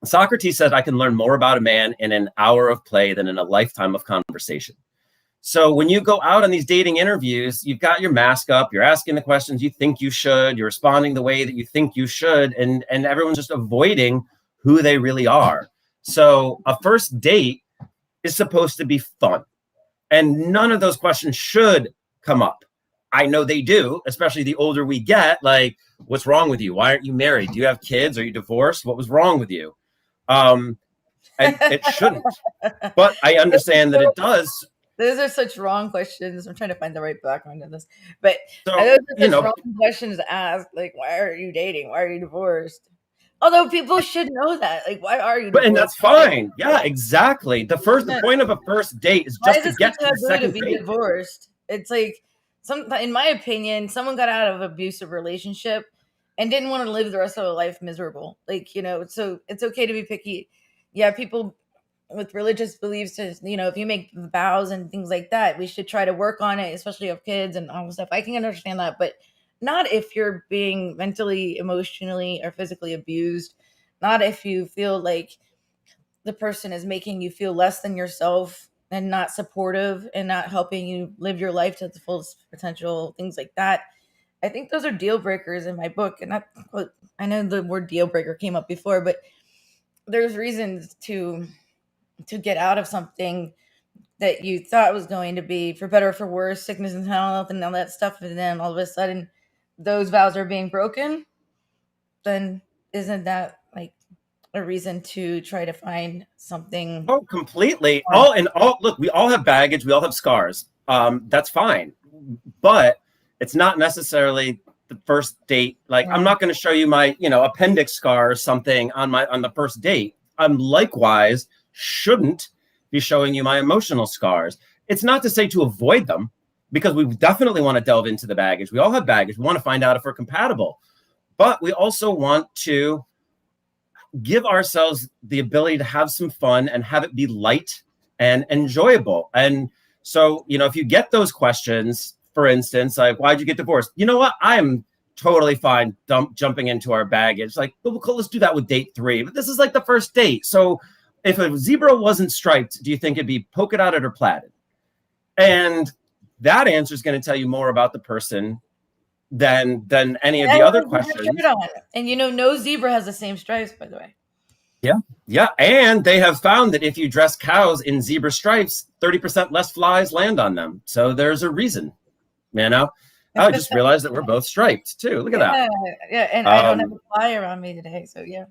E: Socrates said, I can learn more about a man in an hour of play than in a lifetime of conversation. So when you go out on these dating interviews, you've got your mask up, you're asking the questions you think you should, you're responding the way that you think you should, and everyone's just avoiding who they really are. So a first date is supposed to be fun. And none of those questions should come up. I know they do, especially the older we get. Like, what's wrong with you? Why aren't you married? Do you have kids? Are you divorced? What was wrong with you? And it shouldn't. But I understand that it does.
A: Those are such wrong questions. I'm trying to find the right background in this. But those are such wrong questions to ask. Like, why are you dating? Why are you divorced? Although people should know that. Like, why are you divorced?
E: And that's fine. Yeah, exactly. The point of a first date is just to get to the second date.
A: Divorced. It's like, in my opinion, someone got out of an abusive relationship and didn't want to live the rest of their life miserable. Like, so it's okay to be picky. Yeah, people with religious beliefs, if you make vows and things like that, we should try to work on it, especially of kids and all that stuff. I can understand that, but not if you're being mentally, emotionally, or physically abused. Not if you feel like the person is making you feel less than yourself and not supportive and not helping you live your life to the fullest potential, things like that. I think those are deal breakers in my book. And I know the word deal breaker came up before, but there's reasons to get out of something that you thought was going to be for better or for worse, sickness and health and all that stuff. And then all of a sudden those vows are being broken. Then isn't that like a reason to try to find something?
E: Oh, completely. Look, we all have baggage. We all have scars. That's fine. But it's not necessarily the first date. Like, I'm not going to show you my, appendix scar or something on the first date. I'm likewise shouldn't be showing you my emotional scars. It's not to say to avoid them, because we definitely want to delve into the baggage. We all have baggage. We want to find out if we're compatible. But we also want to give ourselves the ability to have some fun and have it be light and enjoyable. And so, if you get those questions, for instance, like, why'd you get divorced? You know what? I'm totally fine jumping into our baggage. Like, let's do that with date 3. But this is like the first date. So if a zebra wasn't striped, do you think it'd be polka dotted or platted? And that answer is going to tell you more about the person than any of the other questions.
A: And no zebra has the same stripes, by the way.
E: Yeah. And they have found that if you dress cows in zebra stripes, 30% less flies land on them. So there's a reason, I just realized that we're both striped too. Look at that.
A: Yeah, and I don't have a fly around me today, so yeah.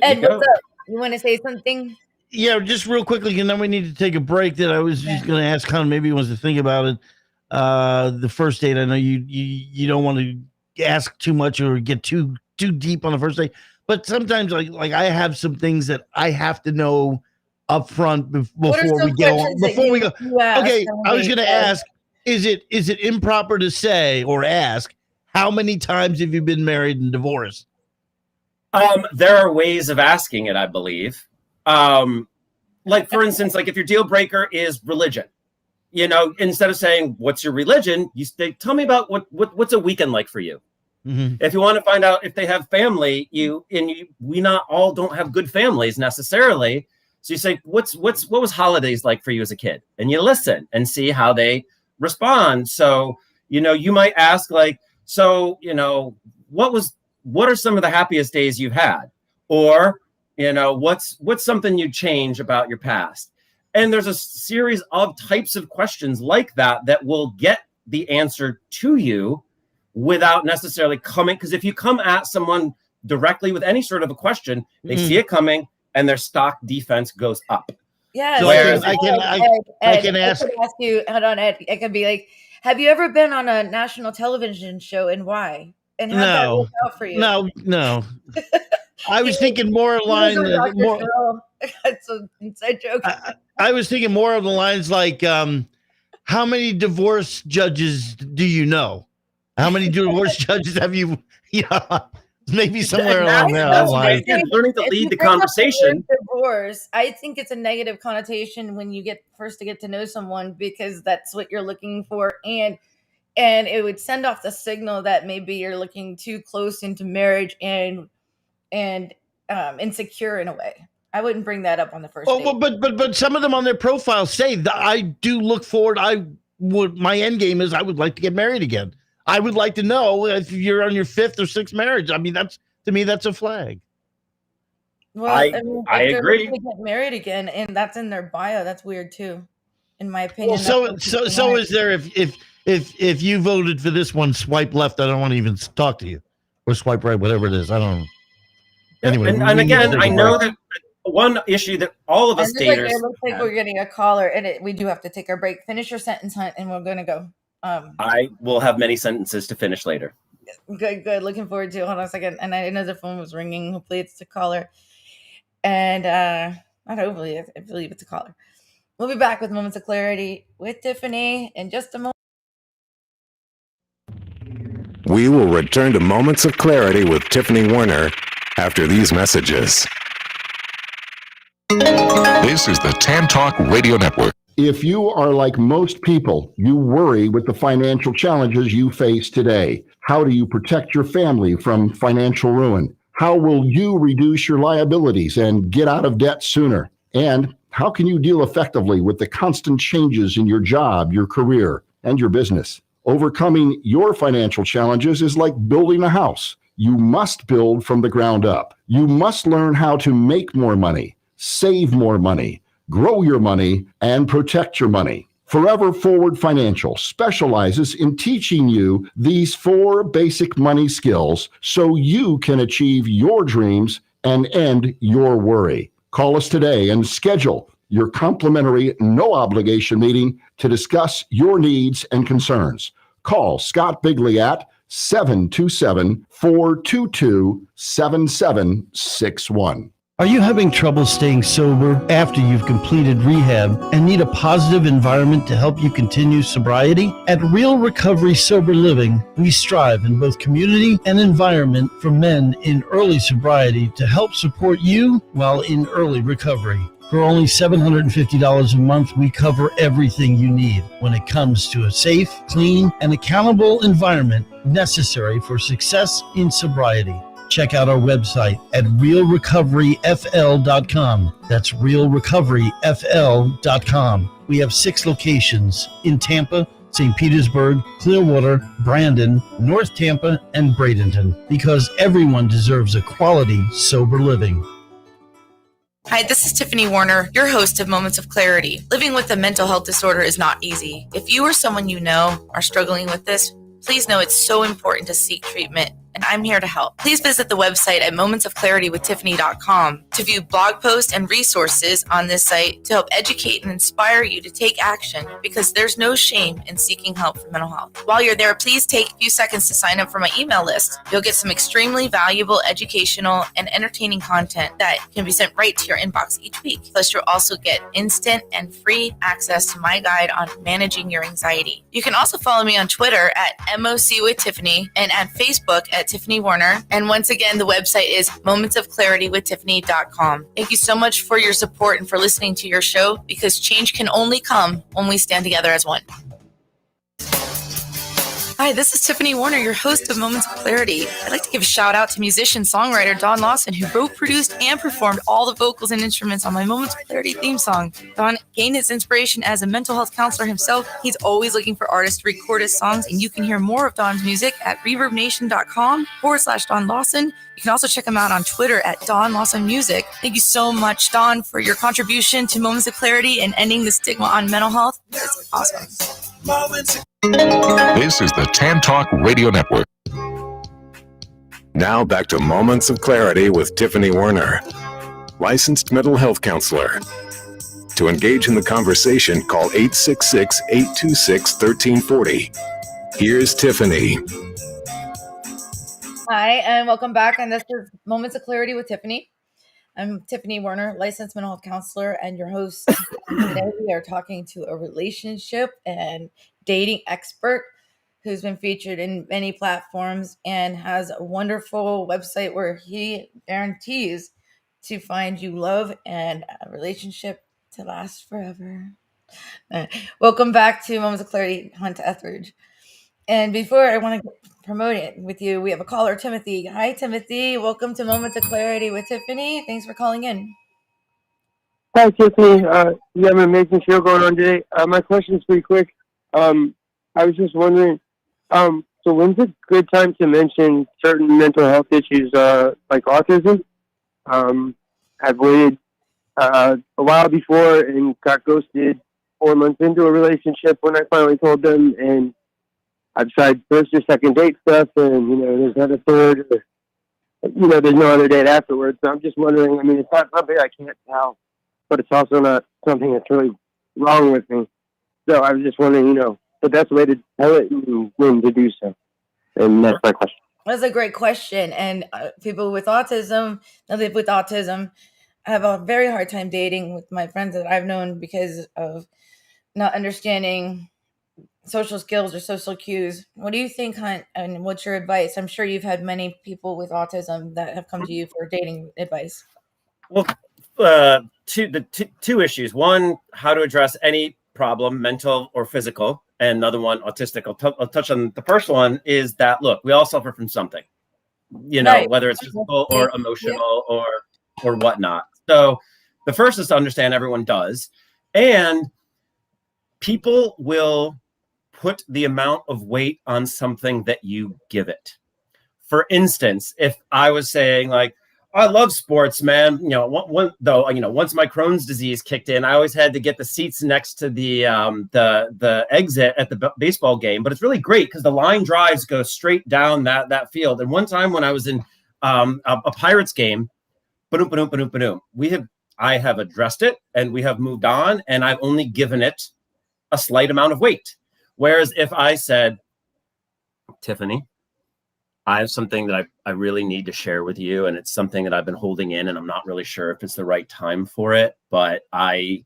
A: Ed, what's up? You want to say something?
H: Yeah, just real quickly, and then we need to take a break. That I was just going to ask Con, maybe he wants to think about it. The first date, I know you don't want to ask too much or get too deep on the first date, but sometimes like I have some things that I have to know up front before we go on. Before we go, okay, I was going to ask: Is it improper to say or ask how many times have you been married and divorced?
E: There are ways of asking it, I believe. Like for instance, like if your deal breaker is religion, instead of saying what's your religion, you say, tell me about what's a weekend like for you.
H: Mm-hmm.
E: If you want to find out if they have family, we not all don't have good families necessarily. So you say, what was holidays like for you as a kid? And you listen and see how they respond. So, you might ask like, so, what are some of the happiest days you've had? Or, what's something you'd change about your past? And there's a series of types of questions like that will get the answer to you without necessarily coming. Because if you come at someone directly with any sort of a question, they see it coming and their stock defense goes up.
A: Yeah.
H: So I can ask
A: you, hold on, Ed. It could be like, have you ever been on a national television show and why? And how that worked out for you?
H: No. I was thinking more along
A: That's an inside joke.
H: I was thinking more of the lines like, how many divorce judges do you know? How many divorce judges have you? Maybe somewhere along that line.
E: Learning to lead the conversation.
A: Divorce, I think it's a negative connotation when you get to know someone because that's what you're looking for, and it would send off the signal that maybe you're looking too close into marriage and insecure in a way. I wouldn't bring that up on the first date.
H: But some of them on their profile say that I do look forward. My end game is I would like to get married again. I would like to know if you're on your 5th or 6th marriage. I mean, to me, that's a flag.
A: Well,
E: I agree.
A: They get married again, and that's in their bio. That's weird too, in my opinion.
H: Well, so is there if you voted for this one, swipe left. I don't want to even talk to you, or swipe right, whatever it is. I don't. Anyway,
E: and again, I know that one issue that all of us daters.
A: It looks like we're getting a caller, and we do have to take our break. Finish your sentence, Hunt, and we're gonna go.
E: I will have many sentences to finish later.
A: Good. Looking forward to it. Hold on a second. And I know the phone was ringing. Hopefully it's the caller. And not hopefully, I believe it's a caller. We'll be back with Moments of Clarity with Tiffany in just a moment.
G: We will return to Moments of Clarity with Tiffany Warner after these messages.
F: This is the Tan Talk Radio Network.
L: If you are like most people, you worry with the financial challenges you face today. How do you protect your family from financial ruin? How will you reduce your liabilities and get out of debt sooner? And how can you deal effectively with the constant changes in your job, your career, and your business? Overcoming your financial challenges is like building a house. You must build from the ground up. You must learn how to make more money, save more money, grow your money, and protect your money. Forever Forward Financial specializes in teaching you these 4 basic money skills so you can achieve your dreams and end your worry. Call us today and schedule your complimentary, no-obligation meeting to discuss your needs and concerns. Call Scott Bigley at 727-422-7761.
K: Are you having trouble staying sober after you've completed rehab and need a positive environment to help you continue sobriety? At Real Recovery Sober Living, we strive in both community and environment for men in early sobriety to help support you while in early recovery. For only $750 a month, we cover everything you need when it comes to a safe, clean, and accountable environment necessary for success in sobriety. check out our website at realrecoveryfl.com. That's realrecoveryfl.com. We have 6 locations in Tampa, St. Petersburg, Clearwater, Brandon, North Tampa, and Bradenton, because everyone deserves a quality, sober living.
A: Hi, this is Tiffany Warner, your host of Moments of Clarity. Living with a mental health disorder is not easy. If you or someone you know are struggling with this, please know it's so important to seek treatment, and I'm here to help. Please visit the website at momentsofclaritywithtiffany.com to view blog posts and resources on this site to help educate and inspire you to take action, because there's no shame in seeking help for mental health. While you're there, please take a few seconds to sign up for my email list. You'll get some extremely valuable educational and entertaining content that can be sent right to your inbox each week. Plus, you'll also get instant and free access to my guide on managing your anxiety. You can also follow me on Twitter at MOC with Tiffany and at Facebook at Tiffany Warner. And once again, the website is momentsofclaritywithtiffany.com. Thank you so much for your support and for listening to your show, because change can only come when we stand together as one. Hi, this is Tiffany Warner, your host of Moments of Clarity. I'd like to give a shout out to musician-songwriter Don Lawson, who wrote, produced, and performed all the vocals and instruments on my Moments of Clarity theme song. Don gained his inspiration as a mental health counselor himself. He's always looking for artists to record his songs, and you can hear more of Don's music at reverbnation.com/Don Lawson. You can also check him out on Twitter at Don Lawson Music. Thank you so much, Don, for your contribution to Moments of Clarity and ending the stigma on mental health. It's awesome.
F: This is the Tan Talk Radio Network.
G: Now back to Moments of Clarity with Tiffany Warner, licensed mental health counselor. To engage in the conversation, call 866-826-1340. Here's Tiffany.
A: Hi, and welcome back. And this is Moments of Clarity with Tiffany. I'm Tiffany Warner, licensed mental health counselor and your host. Today we are talking to a relationship and dating expert who's been featured in many platforms and has a wonderful website where he guarantees to find you love and a relationship to last forever. Welcome back to Moments of Clarity, Hunt Ethridge. And before I want to promote it with you, we have a caller, Timothy. Hi, Timothy. Welcome to Moments of Clarity with Tiffany. Thanks for calling in.
M: Hi, Tiffany. You have an amazing show going on today. My question is pretty quick. I was just wondering, so when's a good time to mention certain mental health issues, like autism? I've waited a while before and got ghosted 4 months into a relationship when I finally told them, and I've tried first or second date stuff, and, there's not a third, or, there's no other date afterwards. So I'm just wondering, it's not something I can't tell, but it's also not something that's really wrong with me. So I was just wondering, the best way to tell it and when to do so. And that's my question.
A: That's a great question. And people with autism, that live with autism, have a very hard time dating with my friends that I've known because of not understanding social skills or social cues. What do you think, Hunt? And what's your advice? I'm sure you've had many people with autism that have come to you for dating advice.
E: Well, two issues. One, how to address any problem, mental or physical, and another one, autistic. I'll touch on the first one. Is that, look, we all suffer from something, right, whether it's physical or emotional or whatnot. So the first is to understand everyone does, and people will put the amount of weight on something that you give it. For instance, if I was saying, like, I love sports, man. Once my Crohn's disease kicked in, I always had to get the seats next to the exit at the baseball game. But it's really great because the line drives go straight down that field. And one time when I was in a Pirates game, I have addressed it and we have moved on, and I've only given it a slight amount of weight. Whereas if I said, Tiffany, I have something that I really need to share with you, and it's something that I've been holding in, and I'm not really sure if it's the right time for it, but I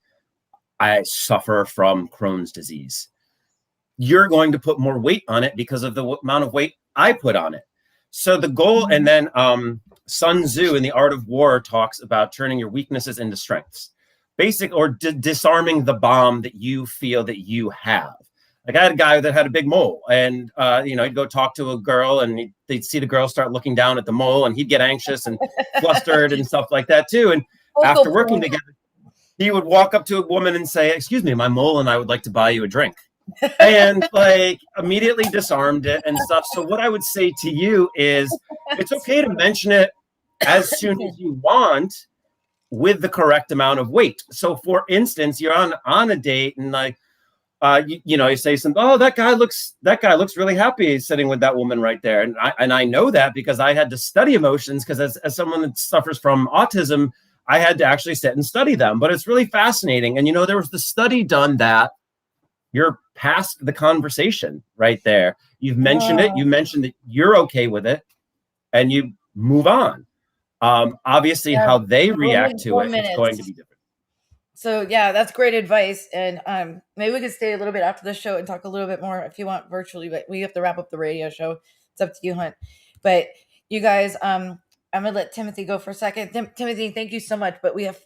E: suffer from Crohn's disease. You're going to put more weight on it because of the amount of weight I put on it. So the goal, and then Sun Tzu in The Art of War talks about turning your weaknesses into strengths, disarming the bomb that you feel that you have. Like I had a guy that had a big mole, and he'd go talk to a girl, and they'd see the girl start looking down at the mole, and he'd get anxious and flustered and stuff like that too. And after working together, he would walk up to a woman and say, "Excuse me, my mole and I would like to buy you a drink," and like immediately disarmed it and stuff. So what I would say to you is, it's okay to mention it as soon as you want, with the correct amount of weight. So for instance, you're on a date, and like you say something, "Oh, that guy looks really happy sitting with that woman right there." And I know that because I had to study emotions, because as someone that suffers from autism, I had to actually sit and study them. But it's really fascinating. And there was the study done that you're past the conversation right there. You've mentioned it. You mentioned that you're okay with it, and you move on. Obviously, how they react to it is going to be different.
A: So yeah, that's great advice. And maybe we could stay a little bit after the show and talk a little bit more if you want virtually, but we have to wrap up the radio show. It's up to you, Hunt. But you guys, I'm gonna let Timothy go for a second. Timothy, thank you so much. But we have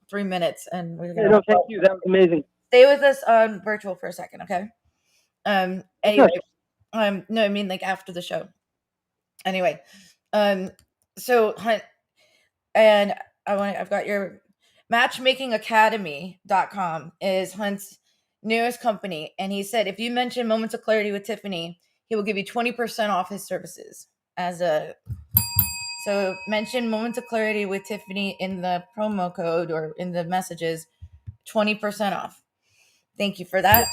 A: 3 minutes, and we're gonna.
M: No, thank you. That was amazing.
A: Stay with us on virtual for a second, okay? Anyway, no, I mean like after the show. Anyway, so Hunt, and I've got your matchmakingacademy.com is Hunt's newest company, and he said if you mention Moments of Clarity with Tiffany, he will give you 20% off his services. So mention Moments of Clarity with Tiffany in the promo code or in the messages, 20% off. Thank you for that.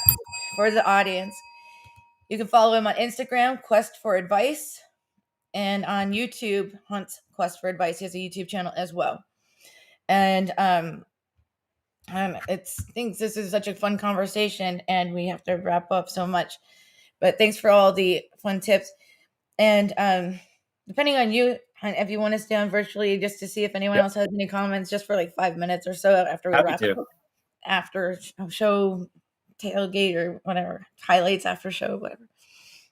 A: For the audience, you can follow him on Instagram, Quest for Advice, and on YouTube, Hunt's Quest for Advice. He has a YouTube channel as well. And thinks this is such a fun conversation, and we have to wrap up so much. But thanks for all the fun tips. And depending on you, Hunt, if you want to stay on virtually just to see if anyone else has any comments, just for like 5 minutes or so after we wrap up. After show tailgate or whatever, highlights after show, whatever.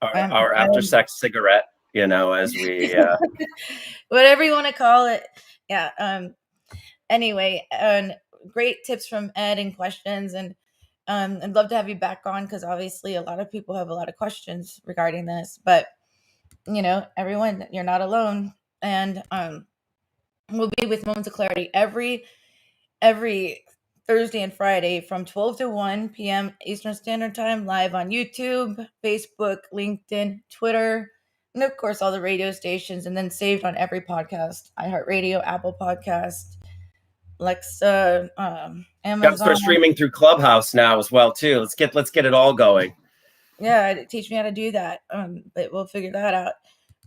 E: Our after sex cigarette, as we
A: whatever you want to call it. Yeah. Anyway, great tips from Ed and questions, and I'd love to have you back on, because obviously a lot of people have a lot of questions regarding this. But everyone, you're not alone, and we'll be with Moments of Clarity every Thursday and Friday from 12 to 1 p.m. Eastern Standard Time, live on YouTube, Facebook, LinkedIn, Twitter, and of course all the radio stations, and then saved on every podcast: iHeartRadio, Apple Podcast, Alexa, Amazon.
E: Got to start streaming through Clubhouse now as well too. Let's get it all going.
A: Yeah, teach me how to do that. But we'll figure that out.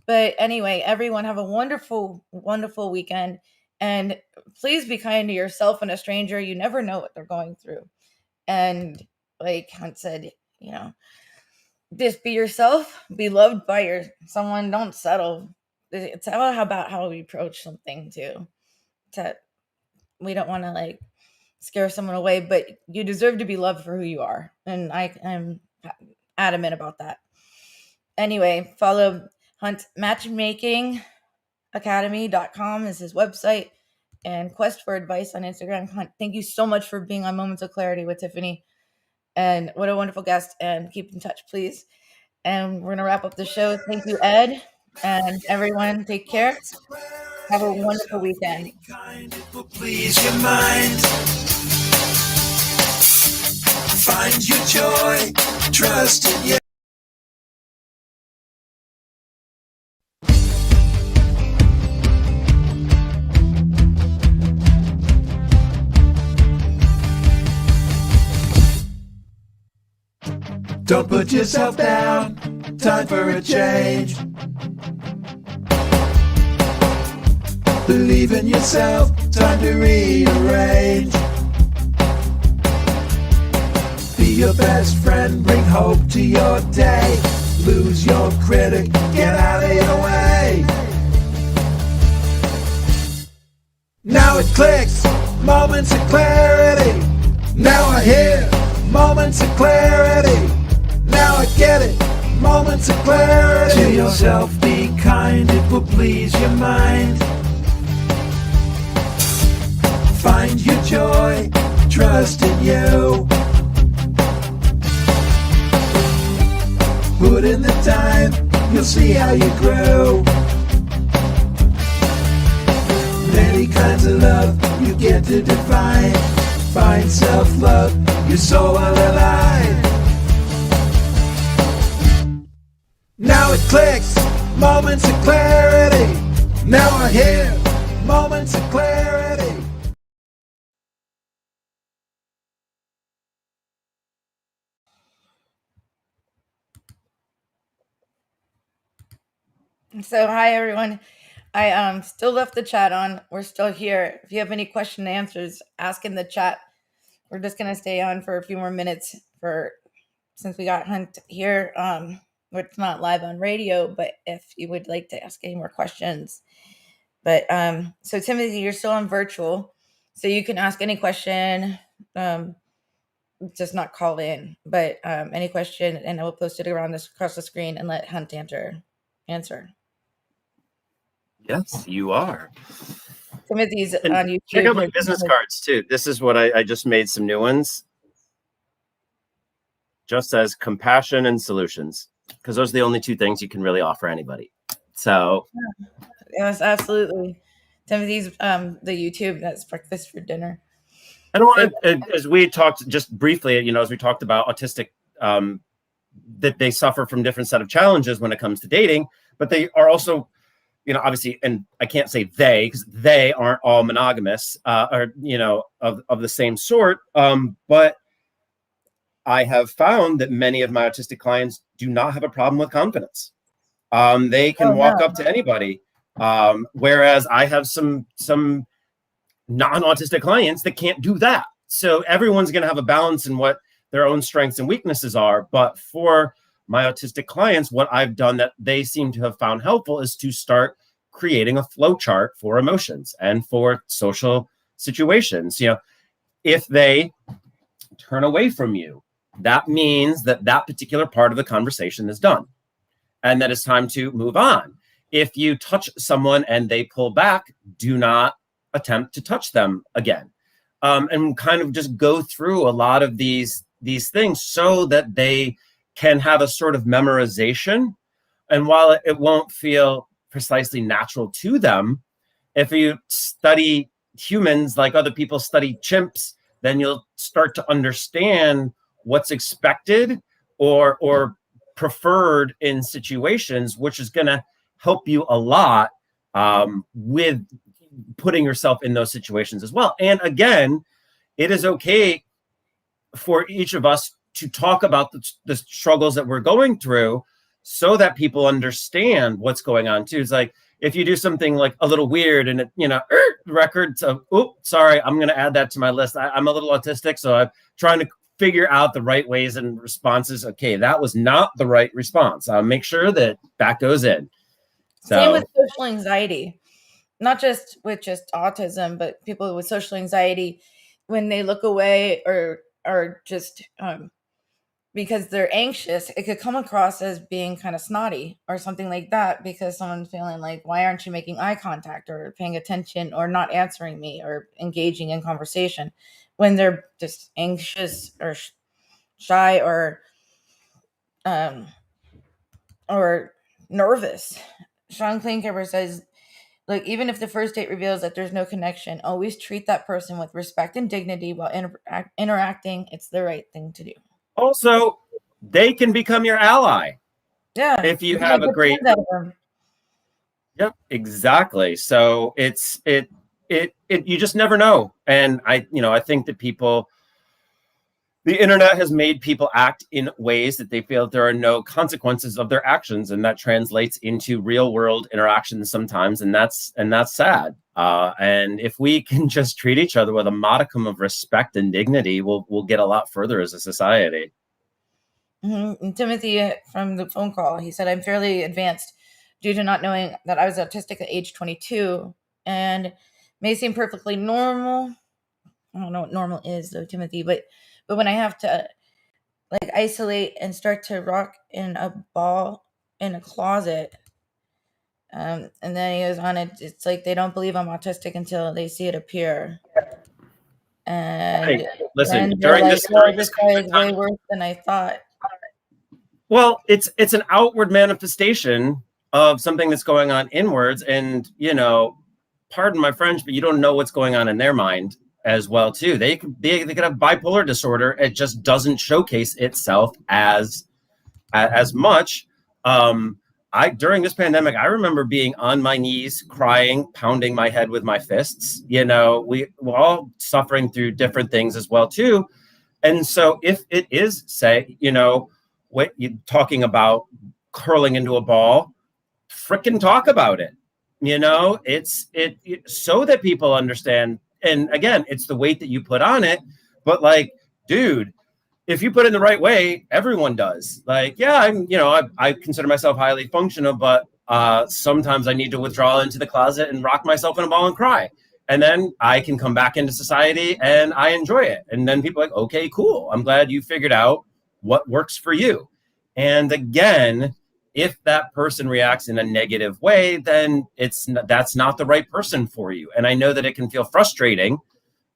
A: But anyway, everyone have a wonderful, wonderful weekend. And please be kind to yourself and a stranger. You never know what they're going through. And like Hunt said, just be yourself, be loved by someone. Don't settle. It's about how we approach something too. We don't want to scare someone away, but you deserve to be loved for who you are. And I'm adamant about that. Anyway, follow Hunt. Matchmakingacademy.com is his website, and Quest for Advice on Instagram. Hunt, thank you so much for being on Moments of Clarity with Tiffany, and what a wonderful guest. And keep in touch, please. And we're gonna wrap up the show. Thank you, Ed, and everyone. Take care. Have a wonderful weekend.
D: Please your mind. Find your joy. Trust in you. Don't put yourself down. Time for a change. Believe in yourself. Time to rearrange. Be your best friend. Bring hope to your day. Lose your critic. Get out of your way. Now it clicks. Moments of clarity. Now I hear moments of clarity. Now I get it, moments of clarity. To yourself be kind, it will please your mind. Find your joy, trust in you. in the time, you'll see how you grow. Many kinds of love you get to define. Find self-love, your soul will align. Now it clicks, moments of clarity. Now I hear moments of clarity.
A: So hi everyone. I still left the chat on. We're still here. If you have any question and answers, ask in the chat. We're just gonna stay on for a few more minutes since we got Hunt here. It's not live on radio, but if you would like to ask any more questions. But so Timothy, you're still on virtual, so you can ask any question. Just not call in, but any question, and I will post it across the screen and let Hunt answer.
E: Yes, you are.
A: Timothy's
E: And
A: on YouTube.
E: check out my business cards too. This is what I just made some new ones. Just says compassion and solutions, because those are the only two things you can really offer anybody. So
A: yes, absolutely. Timothy's the YouTube, that's breakfast for dinner.
E: I don't want to, as we talked just briefly, as we talked about autistic, that they suffer from different set of challenges when it comes to dating, but they are also, obviously, and I can't say they, because they aren't all monogamous, or, of the same sort. But I have found that many of my autistic clients do not have a problem with confidence. They can walk up to anybody. Whereas I have some non-autistic clients that can't do that. So everyone's going to have a balance in what their own strengths and weaknesses are. But for my autistic clients, what I've done that they seem to have found helpful is to start creating a flow chart for emotions and for social situations. If they turn away from you, that means that particular part of the conversation is done and that it's time to move on. If you touch someone and they pull back, do not attempt to touch them again. And kind of just go through a lot of these things so that they can have a sort of memorization. And while it won't feel precisely natural to them, if you study humans like other people study chimps, then you'll start to understand what's expected or preferred in situations, which is going to help you a lot with putting yourself in those situations as well. And again, it is okay for each of us to talk about the struggles that we're going through so that people understand what's going on too. It's like, if you do something like a little weird and records of, sorry, I'm going to add that to my list. I'm a little autistic, so I'm trying to figure out the right ways and responses. Okay, that was not the right response. I'll make sure that goes in.
A: Same with social anxiety, not just with autism, but people with social anxiety, when they look away or just because they're anxious, it could come across as being kind of snotty or something like that, because someone's feeling like, why aren't you making eye contact or paying attention or not answering me or engaging in conversation, when they're just anxious or shy or nervous. Sean Klinkeber says, look, even if the first date reveals that there's no connection, always treat that person with respect and dignity while interacting. It's the right thing to do.
E: Also, they can become your ally.
A: Yeah.
E: If you have a great. Yep, exactly. So it's you just never know. And I think that the internet has made people act in ways that they feel that there are no consequences of their actions, and that translates into real world interactions sometimes, and that's sad. And if we can just treat each other with a modicum of respect and dignity, we'll get a lot further as a society.
A: Mm-hmm. And Timothy from the phone call, he said, I'm fairly advanced due to not knowing that I was autistic at age 22, and may seem perfectly normal. I don't know what normal is though, Timothy, but when I have to like isolate and start to rock in a ball in a closet, and then he goes on, it's like they don't believe I'm autistic until they see it appear. And
E: hey, listen,
A: during
E: this
A: guy is way worse than I thought.
E: Well, it's an outward manifestation of something that's going on inwards, and pardon my French, but you don't know what's going on in their mind as well too. They could have bipolar disorder. It just doesn't showcase itself as much. I during this pandemic, I remember being on my knees, crying, pounding my head with my fists. We're all suffering through different things as well too. And so if it is, say, what you're talking about curling into a ball, frickin' talk about it. It's so that people understand. And again, it's the weight that you put on it. But like, dude, if you put it in the right way, everyone does. Like, yeah, I consider myself highly functional, but sometimes I need to withdraw into the closet and rock myself in a ball and cry. And then I can come back into society and I enjoy it. And then people are like, okay, cool. I'm glad you figured out what works for you. And again, if that person reacts in a negative way, then that's not the right person for you. And I know that it can feel frustrating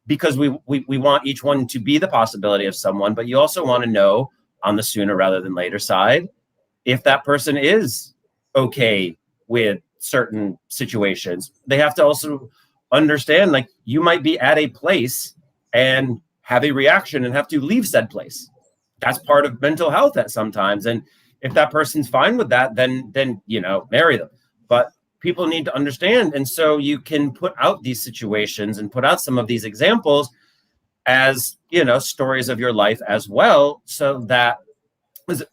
E: because we want each one to be the possibility of someone, but you also want to know on the sooner rather than later side if that person is okay with certain situations. They have to also understand, like, you might be at a place and have a reaction and have to leave said place. That's part of mental health at sometimes. And if that person's fine with that, then marry them. But people need to understand. And so you can put out these situations and put out some of these examples as, stories of your life as well. So that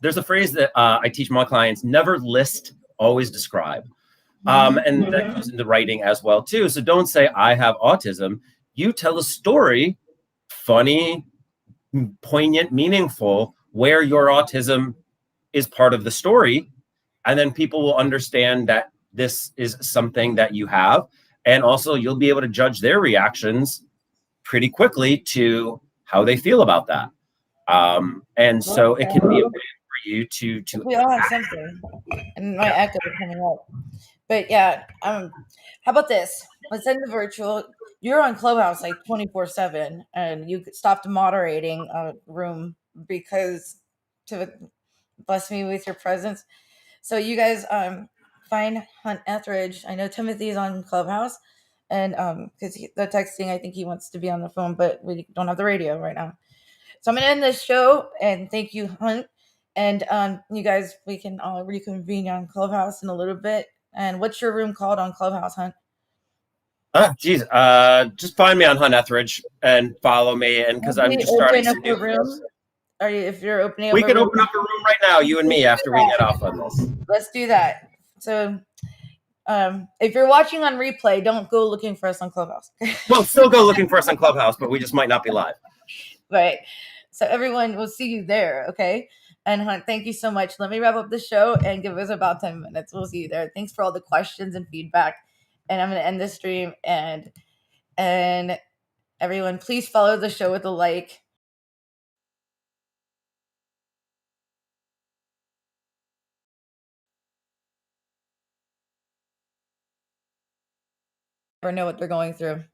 E: there's a phrase that I teach my clients: never list, always describe. And that goes into writing as well too. So don't say I have autism. You tell a story, funny, poignant, meaningful, where your autism is part of the story. And then people will understand that this is something that you have. And also you'll be able to judge their reactions pretty quickly to how they feel about that. And so it can be a way for you to
A: we all have something, and my echo is coming up. But yeah, how about this? Let's end the virtual. You're on Clubhouse like 24/7, and you stopped moderating a room because to bless me with your presence. So you guys find Hunt Ethridge. I know Timothy's on Clubhouse, and because the texting, I think he wants to be on the phone, but we don't have the radio right now. So I'm gonna end this show, and thank you, Hunt. And you guys, we can all reconvene on Clubhouse in a little bit. And what's your room called on Clubhouse, Hunt?
E: Just find me on Hunt Ethridge and follow me. And because I'm just starting some new
A: room. Are you? If you're opening up,
E: we could open up a room right now, you and me, after we get off on this.
A: Let's do that. So, if you're watching on replay, don't go looking for us on Clubhouse.
E: Well, still go looking for us on Clubhouse, but we just might not be live.
A: Right. So everyone, will see you there. Okay. And Hunt, thank you so much. Let me wrap up the show and give us about 10 minutes. We'll see you there. Thanks for all the questions and feedback. And I'm going to end the stream. And everyone, please follow the show with a like. Never know what they're going through.